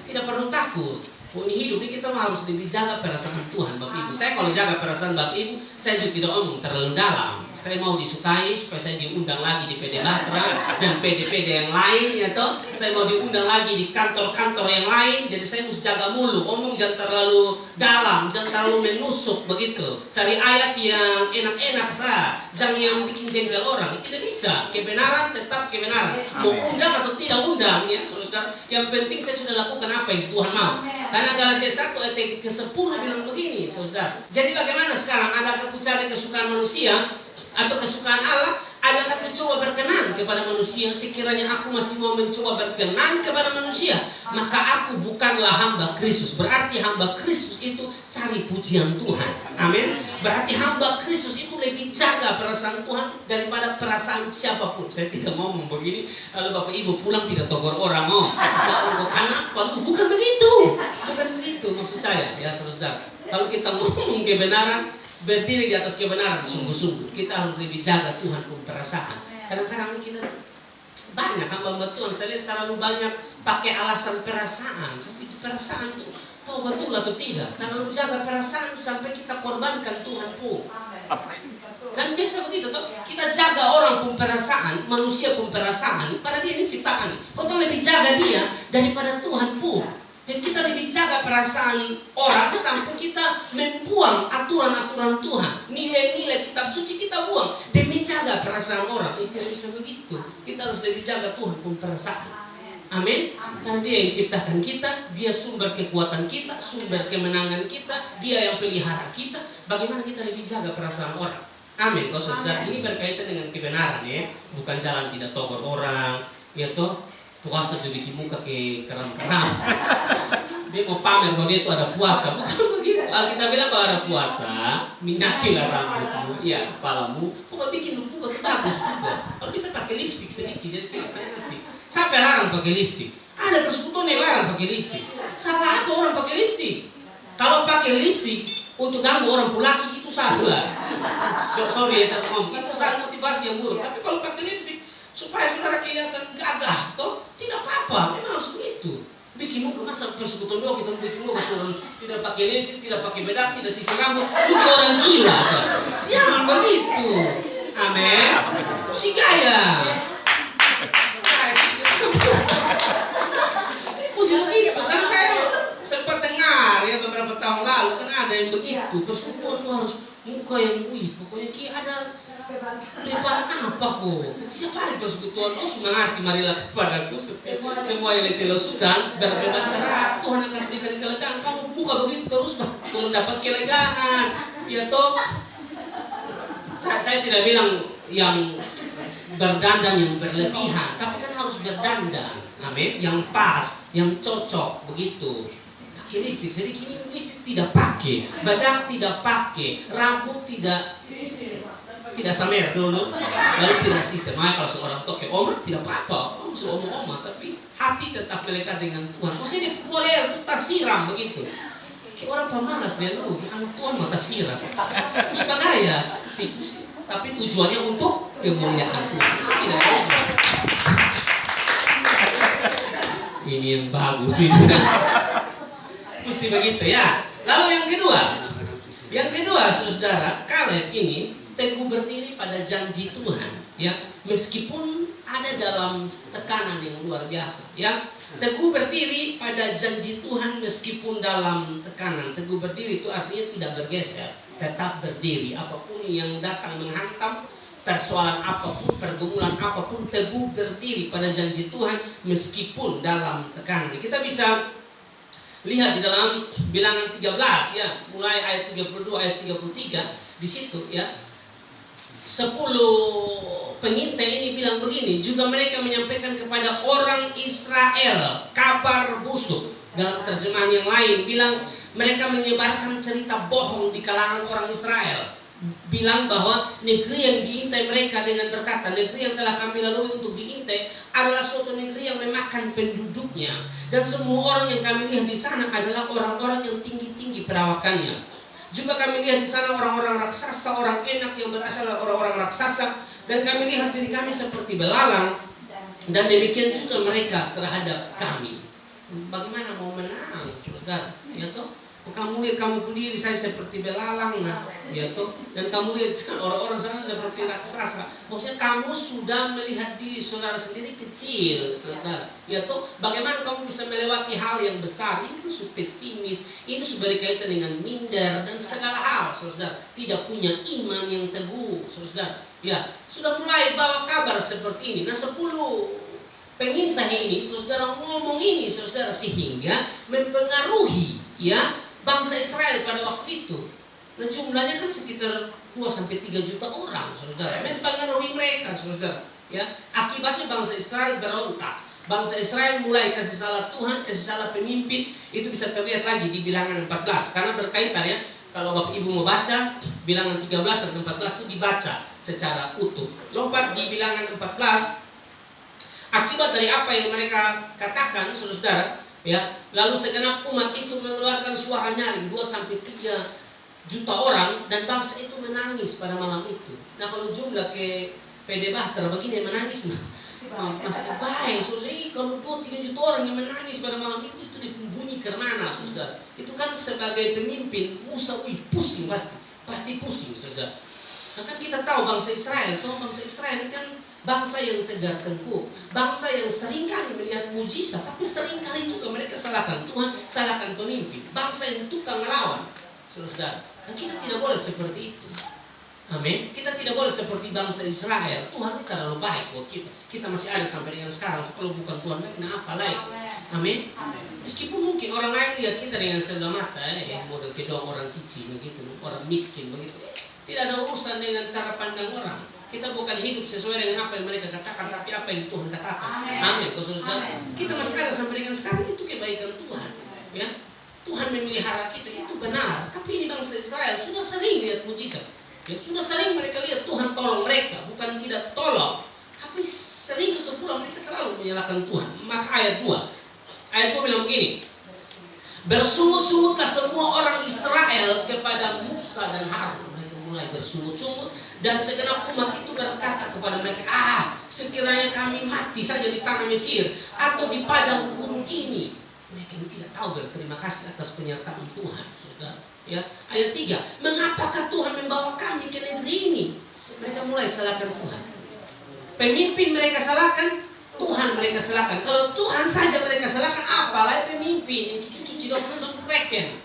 Tidak perlu takut. Ini hidup ini kita harus lebih jaga perasaan Tuhan, Bapak Ibu. Saya kalau jaga perasaan Bapak Ibu, saya juga tidak omong terlalu dalam. Saya mau disukai supaya saya diundang lagi di PD Batra dan PD-PD yang lain, ya toh. Saya mau diundang lagi di kantor-kantor yang lain. Jadi saya mesti jaga mulu, omong jangan terlalu dalam, jangan terlalu menusuk begitu. Cari ayat yang enak-enak sah, jangan yang bikin jengkel orang. Tidak bisa. Kebenaran tetap kebenaran. Mau undang atau tidak undang, ya saudara. Yang penting saya sudah lakukan apa yang Tuhan mau. Karena Galatia 1 ayat ke-10 bilang begini, saudara. Jadi bagaimana sekarang? Adakah aku cari kesukaan manusia atau kesukaan Allah? Adakah aku coba berkenan kepada manusia? Sekiranya aku masih mau mencoba berkenan kepada manusia, maka aku bukanlah hamba Kristus. Berarti hamba Kristus itu cari pujian Tuhan. Amin. Berarti hamba Kristus itu lebih jaga perasaan Tuhan daripada perasaan siapapun. Saya tidak ngomong begini lalu Bapak Ibu pulang tidak tegur orang. Kenapa? Bukan begitu. Bukan begitu maksud saya, ya saudara. Kalau kita ngomong kebenaran, berdiri di atas kebenaran sungguh-sungguh, kita harus lebih jaga Tuhan pun perasaan. Kadang-kadang kita banyak hamba Tuhan, saya lihat terlalu banyak pakai alasan perasaan. Itu perasaan itu tahu betul atau tidak? Terlalu jaga perasaan sampai kita korbankan Tuhan pun. Kan biasa begitu toh? Kita jaga orang pun perasaan, manusia pun perasaan, pada dia diciptakan. Kau lebih jaga dia daripada Tuhan pun. Jadi kita lebih jaga perasaan orang sampai kita membuang aturan-aturan Tuhan. Nilai-nilai kitab suci kita buang demi jaga perasaan orang. Itu tidak bisa begitu. Kita harus lebih jaga Tuhan pun perasaan. Amin. Karena dia yang ciptakan kita, dia sumber kekuatan kita, sumber kemenangan kita, dia yang pelihara kita. Bagaimana kita lebih jaga perasaan orang? Amin. Kalau saudara, ini berkaitan dengan kebenaran ya. Bukan jalan tidak tegur orang, ya toh. Puasa juga bikin muka ke keram-keram. Dia mau pamer bahwa dia itu ada puasa. Bukan begitu. Alkitab bilang kalau ada puasa, minyakilah rambutmu, ya kepalamu. Pokoknya bikin muka itu bagus juga. Kalau bisa pakai lipstick sedikit, jadi kelihatannya asik. Siapa yang larang pakai lipstick? Ada persekutuan yang larang pakai lipstick. Salah apa orang pakai lipstick? Kalau pakai lipstick untuk ganggu orang pulaki itu salah. Sorry ya saya ngomong, itu salah motivasi yang buruk. Tapi kalau pakai lipstick supaya saudara kelihatan gagah, toh tidak apa-apa, memang harus begitu. Bikin muka masa persekutuan doa kita bikin muka suruh tidak pakai lipstick, tidak pakai bedak, tidak sisir rambut, muka orang gila, jangan begitu. Amin. Mesti gaya. Kayak sisir rambut. Mesti begitu. Karena saya sempat dengar ya beberapa tahun lalu kan ada yang begitu. Persekutuan itu harus muka yang pokoknya kayak ada depan apa kok? Siapa hari persekutuan? Oh semangat marilah kepadaku semua yang letih lesu dan berbeban berat. Tuhan akan berikan kelegaan. Kamu buka begitu terus belum dapat kelegaan. Ya toh. Saya tidak bilang yang berdandan yang berlebihan, tapi kan harus berdandan. Amin. Yang pas, yang cocok begitu. Pakai lipstick, sedikit ini lipstick tidak pakai, bedak tidak pakai, rambut tidak samer dulu, lalu tidak sisir. Makanya kalau seorang toke oma tidak apa-apa, seoma-oma, tapi hati tetap melekat dengan Tuhan. Maksudnya dia boleh itu tak siram begitu. Kayak orang pemalas dia lu, anak Tuhan mata siram. Terus bagaya, cantik, tapi tujuannya untuk kemuliaan Tuhan. Itu tidak bisa. Ini yang bagus ini. Mesti begitu ya. Lalu yang kedua, saudara, Kaleb ini teguh berdiri pada janji Tuhan, ya meskipun ada dalam tekanan yang luar biasa, ya teguh berdiri pada janji Tuhan meskipun dalam tekanan. Teguh berdiri itu artinya tidak bergeser, tetap berdiri apapun yang datang menghantam, persoalan apapun, pergumulan apapun, teguh berdiri pada janji Tuhan meskipun dalam tekanan. Kita bisa lihat di dalam Bilangan 13 ya, mulai ayat 32 ayat 33 di situ ya. 10 pengintai ini bilang begini, juga mereka menyampaikan kepada orang Israel kabar busuk. Dalam terjemahan yang lain bilang mereka menyebarkan cerita bohong di kalangan orang Israel. Bilang bahwa negeri yang diintai mereka dengan berkata, negeri yang telah kami lalui untuk diintai adalah suatu negeri yang memakan penduduknya, dan semua orang yang kami lihat di sana adalah orang-orang yang tinggi-tinggi perawakannya. Juga kami lihat di sana orang-orang raksasa, orang enak yang berasal dari orang-orang raksasa, dan kami lihat diri kami seperti belalang, dan demikian juga mereka terhadap kami. Bagaimana mau menang, saudara? Ya toh, kamu lihat kamu sendiri saya seperti belalang, nah, ya toh, dan kamu lihat orang-orang sana seperti raksasa. Maksudnya kamu sudah melihat diri saudara sendiri kecil, saudara. Ya toh, bagaimana kamu bisa melewati hal yang besar? Ini kan pesimis, ini sudah berkaitan dengan minder dan segala hal, saudara. Tidak punya iman yang teguh, saudara. Ya, sudah mulai bawa kabar seperti ini. Nah, 10 pengintai ini, saudara ngomong ini, saudara, sehingga mempengaruhi ya bangsa Israel pada waktu itu. Nah jumlahnya kan sekitar 2-3 juta orang, saudara. Mempengaruhi mereka, saudara. Ya, akibatnya bangsa Israel berontak. Bangsa Israel mulai kasih salah Tuhan, kasih salah pemimpin. Itu bisa terlihat lagi di Bilangan 14. Karena berkaitan ya. Kalau Bapak Ibu mau baca, Bilangan 13 dan 14 itu dibaca secara utuh. Lompat di Bilangan 14. Akibat dari apa yang mereka katakan, saudara, ya, lalu segenap umat itu mengeluarkan suara nyaring 2-3 juta orang, dan bangsa itu menangis pada malam itu. Nah kalau jumlah ke PD Bahtera begini menangis masih baik, saudara. Kalau 2-3 juta orang yang menangis pada malam itu bunyi kemana, saudara? Itu kan sebagai pemimpin Musa pusing, pasti pusing, saudara. Nah kan kita tahu bangsa Israel ini kan bangsa yang tegar tengkuk, bangsa yang seringkali melihat mujizat, tapi seringkali juga mereka salahkan Tuhan, salahkan pemimpin, bangsa yang tukang melawan, saudara. Nah kita tidak boleh seperti itu. Amin. Kita tidak boleh seperti bangsa Israel. Tuhan itu terlalu baik buat kita. Kita masih ada sampai dengan sekarang. Kalau bukan Tuhan baik, nah apa lagi? Amin. Meskipun mungkin orang lain lihat kita dengan sebelah mata, model kedua orang kecil begitu, orang miskin begitu. Tidak ada urusan dengan cara pandang orang. Kita bukan hidup sesuai dengan apa yang mereka katakan, tapi apa yang Tuhan katakan. Amin. Saudara, kita masih ada sampai dengan sekarang, itu kebaikan Tuhan. Ya, Tuhan memelihara kita, itu benar. Tapi ini bangsa Israel sudah sering lihat mujizat. Ya, sudah sering mereka lihat Tuhan tolong mereka, bukan tidak tolong, tapi sering itu pula mereka selalu menyalahkan Tuhan. Maka ayat 2 bilang begini, bersungut-sungutlah semua orang Israel kepada Musa dan Harun. Mereka mulai bersungut-sungut, dan segenap umat itu berkata kepada mereka, sekiranya kami mati saja di tanah Mesir atau di padang gurun ini. Mereka tidak tahu berterima kasih atas penyertaan Tuhan, saudara. Ya, ayat 3, mengapakah Tuhan membawa kami ke negeri ini? Mereka mulai salahkan Tuhan. Pemimpin mereka salahkan, Tuhan mereka salahkan. Kalau Tuhan saja mereka salahkan, apalagi pemimpin yang kecil-kecil reken.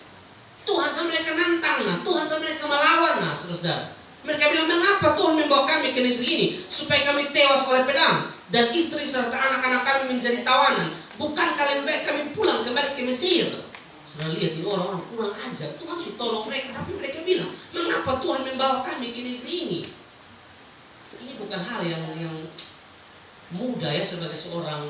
Tuhan sama mereka nantang, Tuhan sama mereka melawan, saudara. Mereka bilang, mengapa Tuhan membawa kami ke negeri ini? Supaya kami tewas oleh pedang, dan istri serta anak-anak kami menjadi tawanan. Bukan kalian baik kami pulang kembali ke Mesir. Sudah lihat ini orang-orang kurang ajar. Tuhan sih tolong mereka, tapi mereka bilang, mengapa Tuhan membawa kami ke negeri ini? Ini bukan hal yang mudah ya sebagai seorang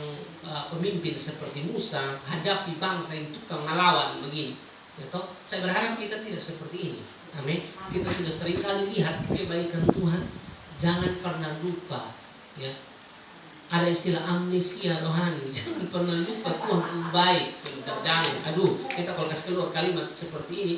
pemimpin seperti Musa hadapi bangsa yang tukang melawan begini. Ya toh, saya berharap kita tidak seperti ini. Amin. Kita sudah sering kali lihat kebaikan Tuhan. Jangan pernah lupa, ya. Ada istilah amnesia rohani. Jangan pernah lupa Tuhan baik, saudara. Jangan. Kita kalau kasih keluar kalimat seperti ini,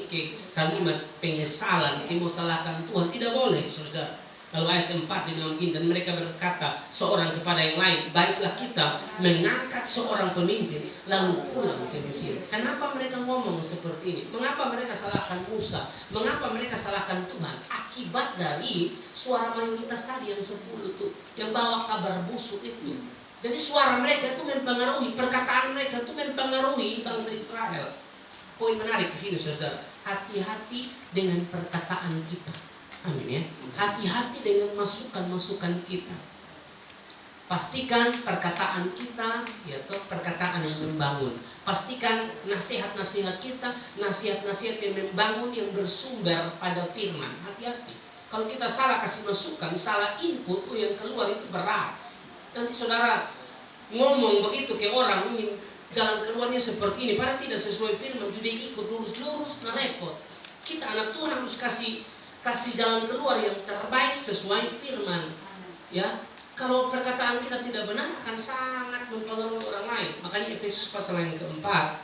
kalimat penyesalan, mau salahkan Tuhan, tidak boleh, saudara. Lalu ayat 4 dibilang begini, dan mereka berkata seorang kepada yang lain, baiklah kita mengangkat seorang pemimpin lalu pulang ke Mesir. Kenapa mereka ngomong seperti ini? Mengapa mereka salahkan Musa? Mengapa mereka salahkan Tuhan? Akibat dari suara mayoritas tadi yang 10 itu, yang bawa kabar busuk itu. Jadi suara mereka itu mempengaruhi, perkataan mereka itu mempengaruhi bangsa Israel. Poin menarik di sini, saudara. Hati-hati dengan perkataan kita. Amin ya. Hati-hati dengan masukan-masukan kita. Pastikan perkataan kita, yaitu perkataan yang membangun. Pastikan nasihat-nasihat kita, nasihat-nasihat yang membangun, yang bersumber pada firman. Hati-hati. Kalau kita salah kasih masukan, salah input, yang keluar itu berat. Nanti saudara ngomong begitu ke orang, ini jalan keluarnya seperti ini, padahal tidak sesuai firman, jadi ikut lurus-lurus, repot. Kita anak Tuhan harus kasih jalan keluar yang terbaik sesuai firman. Ya, kalau perkataan kita tidak benar akan sangat mempengaruhi orang lain. Makanya Efesus pasal yang keempat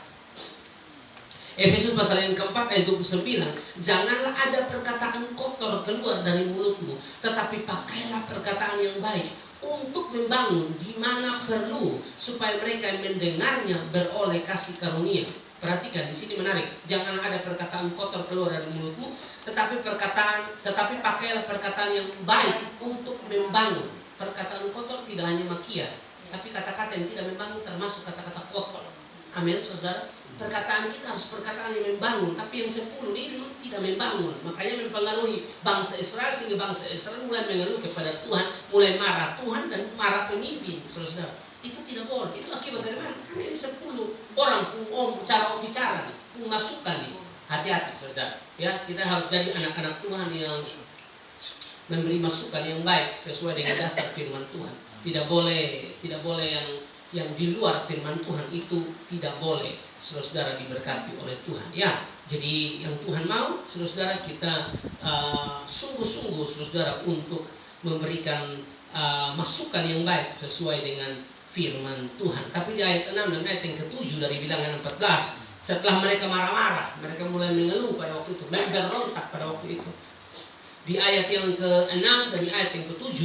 ayat 29, janganlah ada perkataan kotor keluar dari mulutmu, tetapi pakailah perkataan yang baik untuk membangun di mana perlu, supaya mereka yang mendengarnya beroleh kasih karunia. Perhatikan di sini menarik. Jangan ada perkataan kotor keluar dari mulutmu, tetapi pakailah perkataan yang baik untuk membangun. Perkataan kotor tidak hanya makian, tapi kata-kata yang tidak membangun termasuk kata-kata kotor. Amin, saudara. Perkataan kita harus perkataan yang membangun, tapi yang 10 ini memang tidak membangun. Makanya mempengaruhi bangsa Israel, sehingga bangsa Israel mulai mengeluh kepada Tuhan, mulai marah Tuhan dan marah pemimpin, saudara. Itu tidak boleh. Itu akibat dari mana? Karena ini 10 orang cara bicara nih, masukan nih. Hati-hati saudara. Ya, kita harus jadi anak-anak Tuhan yang memberi masukan yang baik sesuai dengan dasar firman Tuhan. Tidak boleh yang di luar firman Tuhan itu tidak boleh saudara diberkati oleh Tuhan. Ya, jadi yang Tuhan mau saudara kita sungguh-sungguh saudara untuk memberikan masukan yang baik sesuai dengan firman Tuhan. Tapi di ayat 6 dan ayat yang ke-7 dari Bilangan 14, setelah mereka marah-marah, mereka mulai mengeluh pada waktu itu, menggerontak pada waktu itu. Di ayat yang ke-6 dan di ayat yang ke-7,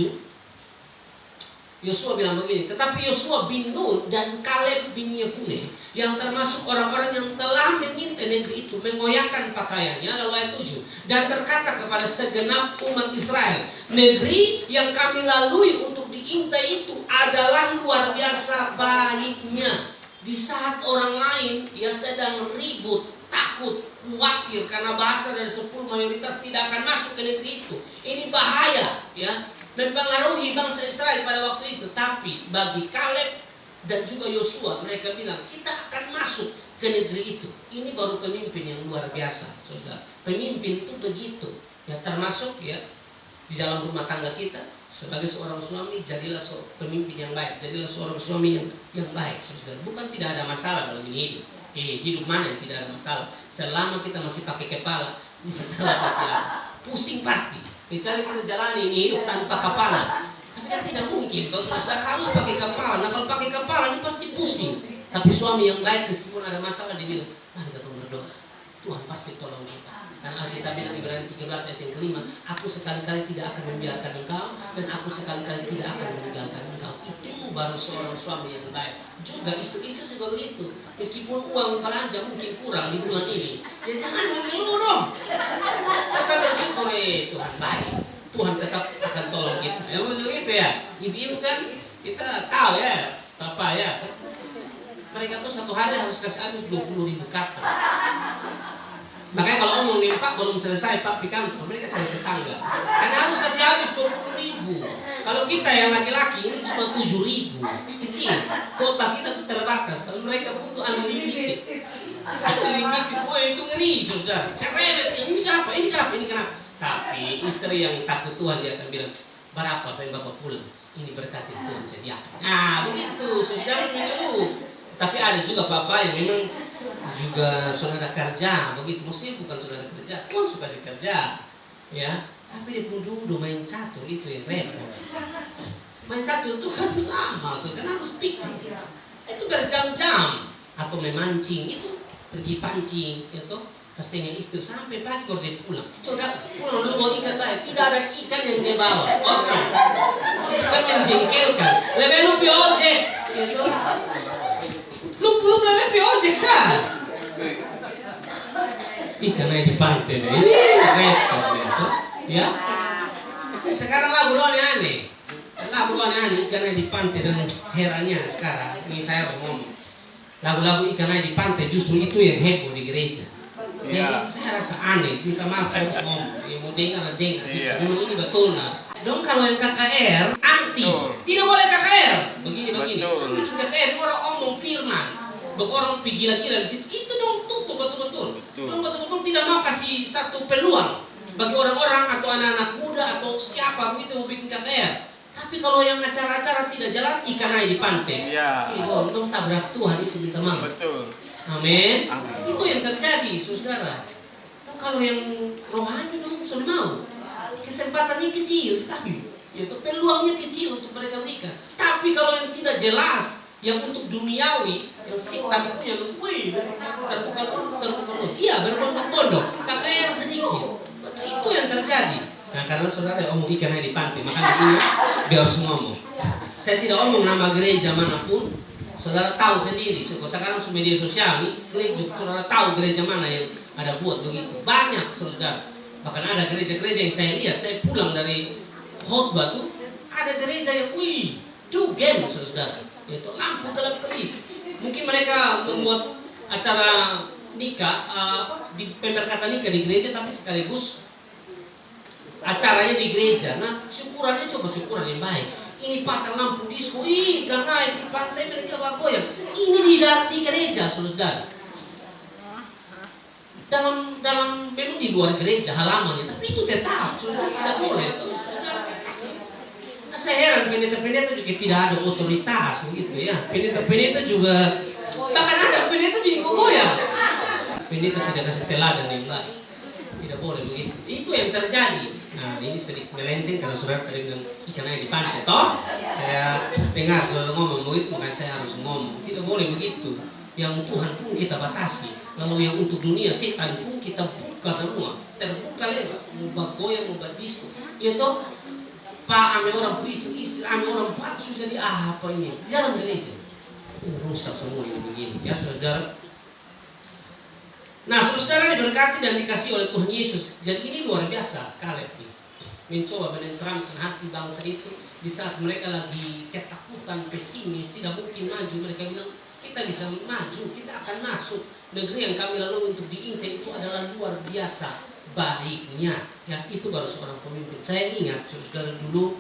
Yosua bilang begini, tetapi Yosua bin Nun dan Kaleb bin Yefune yang termasuk orang-orang yang telah mengintai negeri itu mengoyakkan pakaiannya, lalu ayat 7, dan berkata kepada segenap umat Israel, negeri yang kami lalui untuk diintai itu adalah luar biasa baiknya. Di saat orang lain ya sedang ribut, takut, khawatir karena bahasa dari 10 mayoritas tidak akan masuk ke negeri itu. Ini bahaya ya, mempengaruhi bangsa Israel pada waktu itu. Tapi bagi Kaleb dan juga Yosua, mereka bilang kita akan masuk ke negeri itu. Ini baru pemimpin yang luar biasa, saudara. Pemimpin itu begitu ya, termasuk ya di dalam rumah tangga kita sebagai seorang suami, jadilah pemimpin yang baik, jadilah seorang suami yang baik, saudara. Bukan tidak ada masalah dalam hidup. Hidup mana yang tidak ada masalah? Selama kita masih pakai kepala, masalah pasti ada. Pusing pasti. Kecuali kita jalani ini hidup tanpa kepala. Tapi kan tidak mungkin. Kalau saudara harus pakai kepala. Nah kalau pakai kepala ini pasti pusing. Tapi suami yang baik meskipun ada masalah, dia bilang, mari kita berdoa. Tuhan pasti tolong kita. Karena Alkitab bilang di Ibrani 13 ayat yang ke-5, aku sekali-kali tidak akan membiarkan engkau, dan aku sekali-kali tidak akan meninggalkan engkau. Itu baru seorang suami yang baik. Juga istri-istri juga begitu. Meskipun uang belanja mungkin kurang di bulan ini, ya jangan mengeluh dong. Tetap bersyukur, Tuhan baik. Tuhan tetap akan tolong kita. Ya begitu ya. Ibu-ibu kan kita tahu ya, Bapak ya. Mereka tuh satu hari harus kasih habis 20.000 kata. Makanya kalau omong nih Pak belum selesai Pak di kantor, mereka cari tetangga. Karena harus kasih habis 20.000. Kalau kita yang laki-laki ini cuma 7.000, kecil. Kota kita tuh terbatas. Kalau mereka butuh unlimited. Unlimited, woi itu ngeri saudara. Cerewet, ini kenapa? Ini kenapa? Ini kenapa? Tapi istri yang takut Tuhan dia akan bilang, berapa saya Bapak pulang? Ini berkati Tuhan sediakan. Nah begitu, saudara mengeluh. Tapi ada juga bapak yang memang juga saudara kerja begitu, maksudnya bukan saudara kerja pun suka sih kerja ya, tapi dia pun duduk main catur, itu yang repot. Main catur itu kan lama, kan harus pikir itu berjam-jam, atau memancing itu pergi pancing ya toh, kasihnya istri sampai pagi baru dia pulang. Coba pulang lu bawa ikan baik, tidak ada ikan yang dia bawa, ojek itu kan menjengkelkan, lebih lu pi ojek gitu. Lu lebih ojek sah. Ikan aja di pantai deh. Repot gitu. Ya. Sekarang lagu doang aneh. Lagu doang aneh, ikan aja di pantai, dan herannya sekarang ini saya harus ngomong. Lagu-lagu ikan aja di pantai justru itu yang heboh di gereja. Saya rasa aneh, minta maaf saya harus ngomong. Yang mau dengar sih. Memang ini betul nah. Dong kalau yang KKR anti, tidak boleh KKR. Begini. Bikin KKR itu orang omong firman, orang pergi gila-gila di situ. Itu dong tutup betul-betul. Dong betul-betul tidak mau kasih satu peluang bagi orang-orang atau anak-anak muda atau siapa begitu mau bikin KKR. Tapi kalau yang acara-acara tidak jelas, ikan aja di pantai. Dong tabrak Tuhan itu minta maaf. Betul. Amin. Itu yang terjadi, saudara. Kalau yang rohani dong sudah mau. Kesempatannya kecil sekali, yaitu peluangnya kecil untuk mereka berikan. Tapi kalau yang tidak jelas, yang untuk duniawi, yang siktan punya, terbuka luas, iya berbondong-bondong, KKR sedikit. Itu yang terjadi. Nah karena saudara omong ikan aja di pantai, makanya ingat biar harus ngomong. Saya tidak omong nama gereja manapun, saudara tahu sendiri. Sekarang media sosial nih, saudara tahu gereja mana yang ada buat begitu. Banyak saudara. Bahkan ada gereja-gereja yang saya lihat, saya pulang dari khotbah tuh, ada gereja yang, do game saudara, yaitu lampu kelap-kelip. Mungkin mereka membuat acara nikah, di pemberkatan nikah di gereja, tapi sekaligus acaranya di gereja. Nah, syukurannya coba syukuran yang baik. Ini pasang lampu disco, karena di pantai mereka bergoyang. Ini di gereja saudara. dalam memang di luar gereja halamannya, tapi itu tetap saudara tidak boleh tuh saudara. Nah, saya heran pendeta-pendeta juga tidak ada otoritas gitu ya. Pendeta-pendeta juga bahkan ada pendeta juga goyang. Pendeta tidak kasih teladan yang baik. Tidak boleh begitu. Itu yang terjadi. Nah, ini sedikit melenceng karena saudara tadi bilang ikan aja di pantai toh. Saya dengar saudara ngomong begitu, makanya saya harus ngomong. Tidak boleh begitu. Yang Tuhan pun kita batasi. Lalu yang untuk dunia setan pun kita buka semua. Terbuka lebar. Mau goyang, mau disko. Ya toh, Pak, ame orang istri, ame orang Pak sudah jadi apa ini? Di dalam gereja. Rusak semua ini begini. Ya saudara. Nah, saudara diberkati dan dikasih oleh Tuhan Yesus. Jadi ini luar biasa Kaleb ini. Mencoba menenteramkan hati bangsa itu di saat mereka lagi ketakutan, pesimis, tidak mungkin maju. Mereka bilang, kita bisa maju, kita akan masuk. Negeri yang kami lalui untuk diintai itu adalah luar biasa baiknya. Ya, itu baru seorang pemimpin. Saya ingat, saudara dulu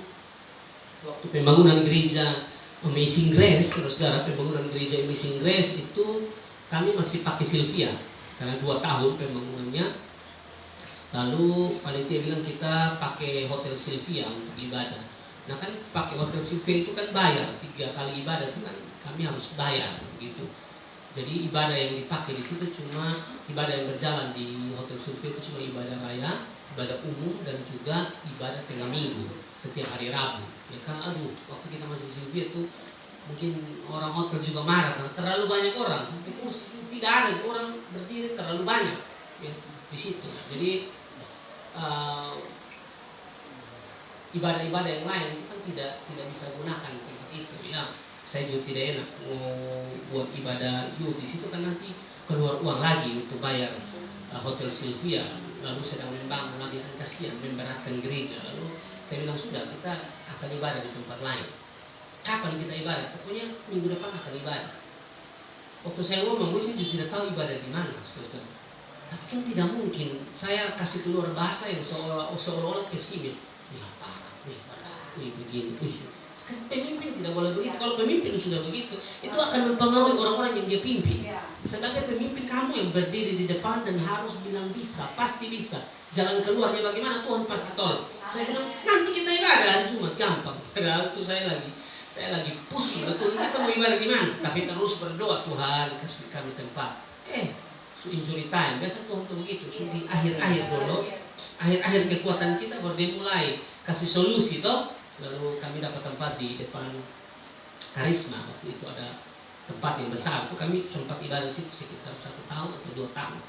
waktu pembangunan gereja Amazing Grace, saudara pembangunan gereja Amazing Grace itu kami masih pakai Sylvia. Karena 2 tahun pembangunannya. Lalu panitia bilang kita pakai Hotel Sylvia untuk ibadah. Nah kan pakai Hotel Sylvia itu kan bayar, 3 kali ibadah itu kan kami harus bayar gitu. Jadi ibadah yang dipakai di situ cuma ibadah yang berjalan di Hotel Sylvia itu cuma ibadah raya, ibadah umum dan juga ibadah tengah minggu setiap hari Rabu. Ya kan waktu kita masih Sylvia itu mungkin orang hotel juga marah karena terlalu banyak orang sampai kursi tidak ada orang berdiri terlalu banyak ya, di situ. Jadi ibadah-ibadah yang lain itu kan tidak bisa gunakan tempat itu ya. Saya juga tidak enak mau buat ibadah di situ kan nanti keluar uang lagi untuk bayar Hotel Sylvia, lalu sedang membangun lagi kan kasihan memberatkan gereja. Lalu saya bilang sudah kita akan ibadah di tempat lain. Kapan kita ibadah? Pokoknya minggu depan akan ibadah. Waktu saya ngomong, saya juga tidak tahu ibadah di mana, saudara. Tapi kan tidak mungkin saya kasih keluar bahasa yang seolah-olah pesimis. Ya parah, begini. Kan pemimpin tidak boleh begitu. Kalau pemimpin sudah begitu, itu akan mempengaruhi orang-orang yang dia pimpin. Sebagai pemimpin kamu yang berdiri di depan dan harus bilang bisa, pasti bisa. Jalan keluarnya bagaimana Tuhan pasti tolong. Saya bilang nanti kita ibadah hari Jumat gampang. Padahal itu saya lagi pusing betul kita mau ibadah gimana. Tapi terus berdoa Tuhan kasih kami tempat. Injury time biasa Tuhan tuh begitu. Di akhir-akhir dulu, akhir-akhir kekuatan kita baru dia mulai kasih solusi toh. Lalu kami dapat tempat di depan Karisma. Waktu itu ada tempat yang besar. Itu kami sempat ibadah di situ sekitar 1 tahun atau 2 tahun.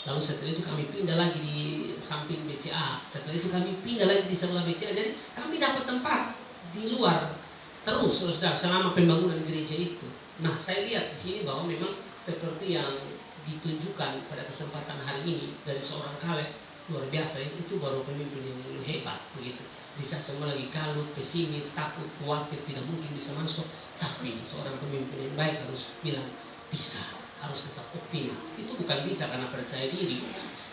Lalu setelah itu kami pindah lagi di samping BCA. Setelah itu kami pindah lagi di sebelah BCA. Jadi kami dapat tempat di luar terus saudara selama pembangunan gereja itu. Nah saya lihat di sini bahwa memang seperti yang ditunjukkan pada kesempatan hari ini dari seorang Kaleb luar biasa. Itu baru pemimpin yang hebat begitu. Di saat semua lagi kalut, pesimis, takut, khawatir, tidak mungkin bisa masuk. Tapi seorang pemimpin yang baik harus bilang bisa, harus tetap optimis. Itu bukan bisa karena percaya diri,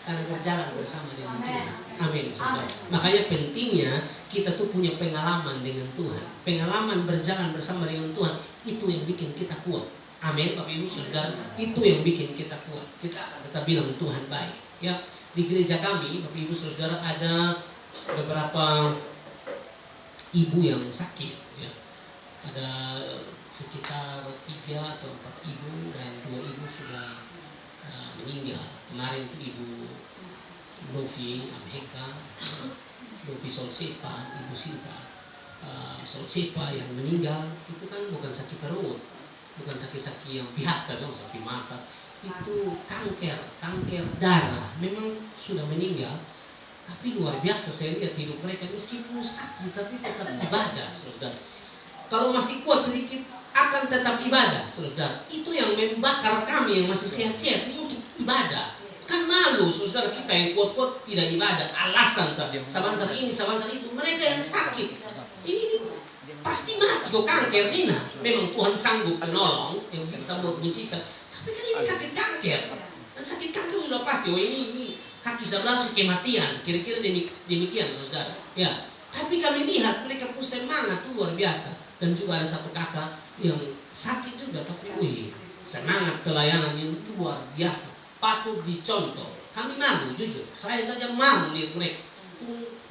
karena berjalan bersama dengan Tuhan. Amin, saudara. Makanya pentingnya kita tuh punya pengalaman dengan Tuhan. Pengalaman berjalan bersama dengan Tuhan itu yang bikin kita kuat. Amin, Bapak Ibu saudara. Itu yang bikin kita kuat. Kita bilang Tuhan baik. Ya, di gereja kami, Bapak Ibu saudara, ada beberapa ibu yang sakit ya. Ada sekitar 3 atau 4 ibu dan 2 ibu sudah meninggal. Kemarin itu Ibu Novi Amheka, Novi Solsepa, Ibu Sinta Solsepa yang meninggal. Itu kan bukan sakit perut, bukan sakit-sakit yang biasa dong, sakit mata. Itu kanker darah. Memang sudah meninggal. Tapi luar biasa saya lihat hidup mereka meskipun sakit tapi tetap ibadah, saudara. Kalau masih kuat sedikit akan tetap ibadah, saudara. Itu yang membakar kami yang masih sehat-sehat ini untuk ibadah. Kan malu, saudara kita yang kuat-kuat tidak ibadah, alasan saja. Sebentar ini, sebentar itu. Mereka yang sakit, ini pasti mati kok kanker ini. Memang Tuhan sanggup menolong yang bisa buat mujizat. Tapi kan ini sakit kanker. Dan sakit kanker sudah pasti. Oh ini kaki sebelah kematian, kira-kira demikian saudara. Ya, tapi kami lihat mereka pun semangat tuh luar biasa. Dan juga ada satu kakak yang sakit juga, tapi semangat pelayanan yang luar biasa, patut dicontoh. Kami malu, jujur. Saya saja malu lihat mereka.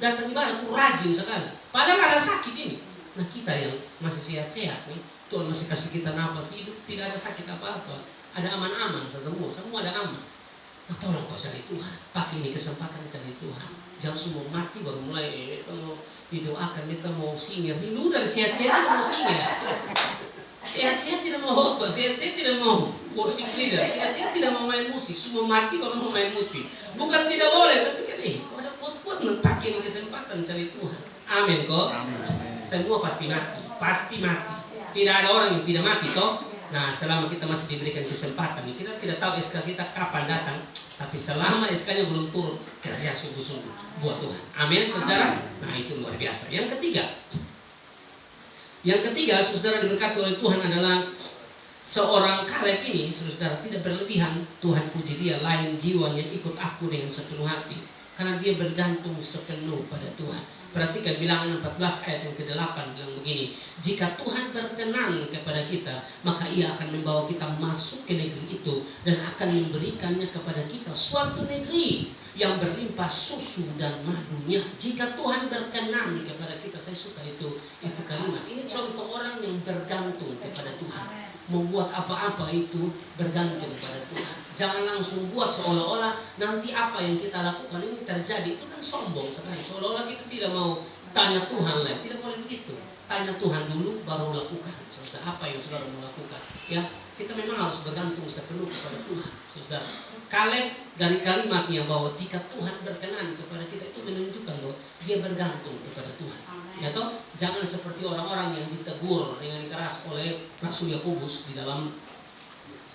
Datang ibadah, rajin sekali. Padahal ada sakit ini. Nah kita yang masih sehat-sehat nih, Tuhan masih kasih kita nafas hidup, tidak ada sakit apa-apa. Ada aman-aman semua ada aman. Nah tolong kau cari Tuhan. Pakai ini kesempatan cari Tuhan. Jangan semua mati baru mulai kita mau didoakan, kita mau singgah. Dulu dari sehat-sehat tidak mau singgah. Sehat-sehat tidak mau khotbah, sehat-sehat tidak mau worship leader, sehat-sehat tidak mau main musik, semua mati baru mau main musik. Bukan tidak boleh, tapi kan kau ada kuat-kuat pakai ini kesempatan cari Tuhan. Amin kok. Semua pasti mati, pasti mati. Tidak ada orang yang tidak mati toh. Nah selama kita masih diberikan kesempatan, kita tidak tahu SK kita kapan datang, tapi selama SK-nya belum turun, kerja sungguh-sungguh buat Tuhan. Amin saudara. Nah itu luar biasa. Yang ketiga, saudara diberkati oleh Tuhan adalah seorang Kaleb ini, saudara tidak berlebihan. Tuhan puji dia, lain jiwanya ikut aku dengan sepenuh hati, karena dia bergantung sepenuh pada Tuhan. Perhatikan bilangan 14 ayat yang ke-8 bilang begini, jika Tuhan berkenan kepada kita, maka ia akan membawa kita masuk ke negeri itu dan akan memberikannya kepada kita suatu negeri yang berlimpah susu dan madunya. Jika Tuhan berkenan kepada kita, saya suka itu kalimat. Ini contoh orang yang bergantung kepada Tuhan. Membuat apa-apa itu bergantung pada Tuhan. Jangan langsung buat seolah-olah nanti apa yang kita lakukan ini terjadi. Itu kan sombong sekali. Seolah-olah kita tidak mau tanya Tuhan lagi. Tidak boleh begitu. Tanya Tuhan dulu baru lakukan. Saudara, apa yang saudara mau lakukan? Ya, kita memang harus bergantung sepenuh kepada Tuhan. Saudara, Kaleb dari kalimatnya bahwa jika Tuhan berkenan kepada kita, itu menunjukkan bahwa dia bergantung kepada Tuhan. Ya toh, jangan seperti orang-orang yang ditegur dengan keras oleh Rasul Yakobus di dalam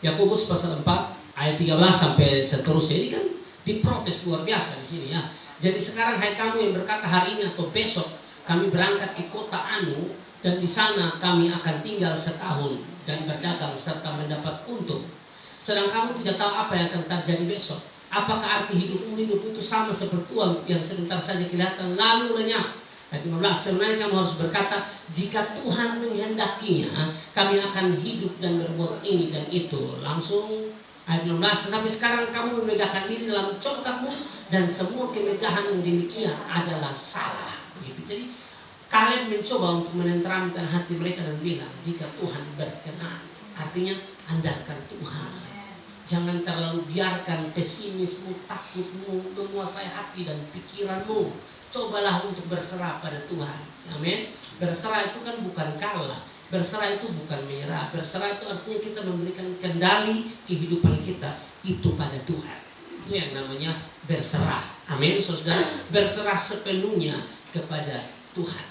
Yakobus pasal 4 ayat 13 sampai seterusnya. Ini kan diprotes luar biasa di sini ya. Jadi sekarang hai kamu yang berkata hari ini atau besok kami berangkat ke kota Anu dan di sana kami akan tinggal setahun dan berdagang serta mendapat untung. Sedang kamu tidak tahu apa yang akan terjadi besok. Apakah arti hidupmu? Hidup itu sama seperti uang yang sebentar saja kelihatan lalu lenyap. Ayat 15, sebenarnya kamu harus berkata, jika Tuhan menghendakinya, kami akan hidup dan berbuat ini dan itu. Langsung ayat 16, tetapi sekarang kamu memegahkan diri dalam congkakmu dan semua kemegahan yang demikian adalah salah. Begitu. Jadi Kaleb mencoba untuk menenteramkan hati mereka dan bilang, jika Tuhan berkenan, artinya andalkan Tuhan. Jangan terlalu biarkan pesimismu, takutmu menguasai hati dan pikiranmu. Cobalah untuk berserah pada Tuhan. Amin. Berserah itu kan bukan kalah. Berserah itu bukan menyerah. Berserah itu artinya kita memberikan kendali kehidupan kita itu pada Tuhan. Itu yang namanya berserah. Amin. Saudara, berserah sepenuhnya kepada Tuhan.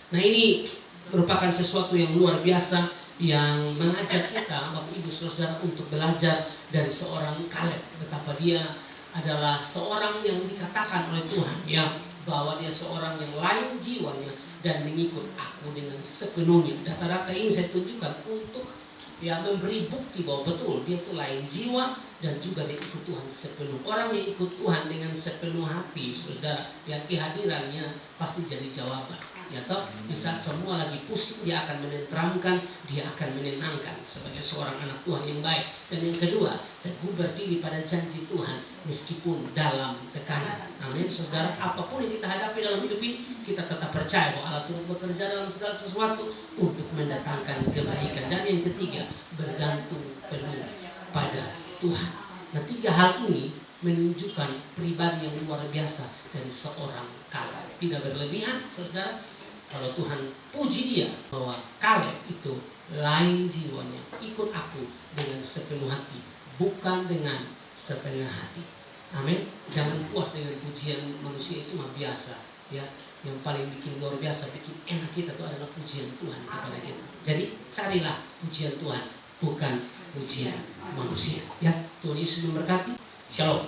Nah ini merupakan sesuatu yang luar biasa yang mengajak kita, Bapak Ibu Saudara, untuk belajar dari seorang Kaleb. Betapa dia adalah seorang yang dikatakan oleh Tuhan ya, bahwa dia seorang yang lain jiwanya dan mengikut aku dengan sepenuhnya. Data-data ini saya tunjukkan untuk ya memberi bukti bahwa betul dia itu lain jiwa dan juga dia ikut Tuhan sepenuh. Orang yang ikut Tuhan dengan sepenuh hati, saudara, ya kehadirannya pasti jadi jawaban. Ya toh, di saat semua lagi pusing, dia akan menenteramkan, dia akan menenangkan sebagai seorang anak Tuhan yang baik. Dan yang kedua, teguh berdiri pada janji Tuhan meskipun dalam tekanan. Amin, saudara. Apapun yang kita hadapi dalam hidup ini, kita tetap percaya bahwa Allah Tuhan bekerja dalam segala sesuatu untuk mendatangkan kebaikan. Dan yang ketiga, bergantung penuh pada Tuhan. Nah, tiga hal ini menunjukkan pribadi yang luar biasa dari seorang Kaleb. Tidak berlebihan, saudara. Kalau Tuhan puji dia bahwa Kaleb itu lain jiwanya, ikut aku dengan sepenuh hati, bukan dengan setengah hati. Amin. Jangan puas dengan pujian manusia, itu mah biasa ya. Yang paling bikin luar biasa, bikin enak kita itu adalah pujian Tuhan kepada kita. Jadi carilah pujian Tuhan, bukan pujian manusia ya. Tuhan Yesus memberkati. Shalom.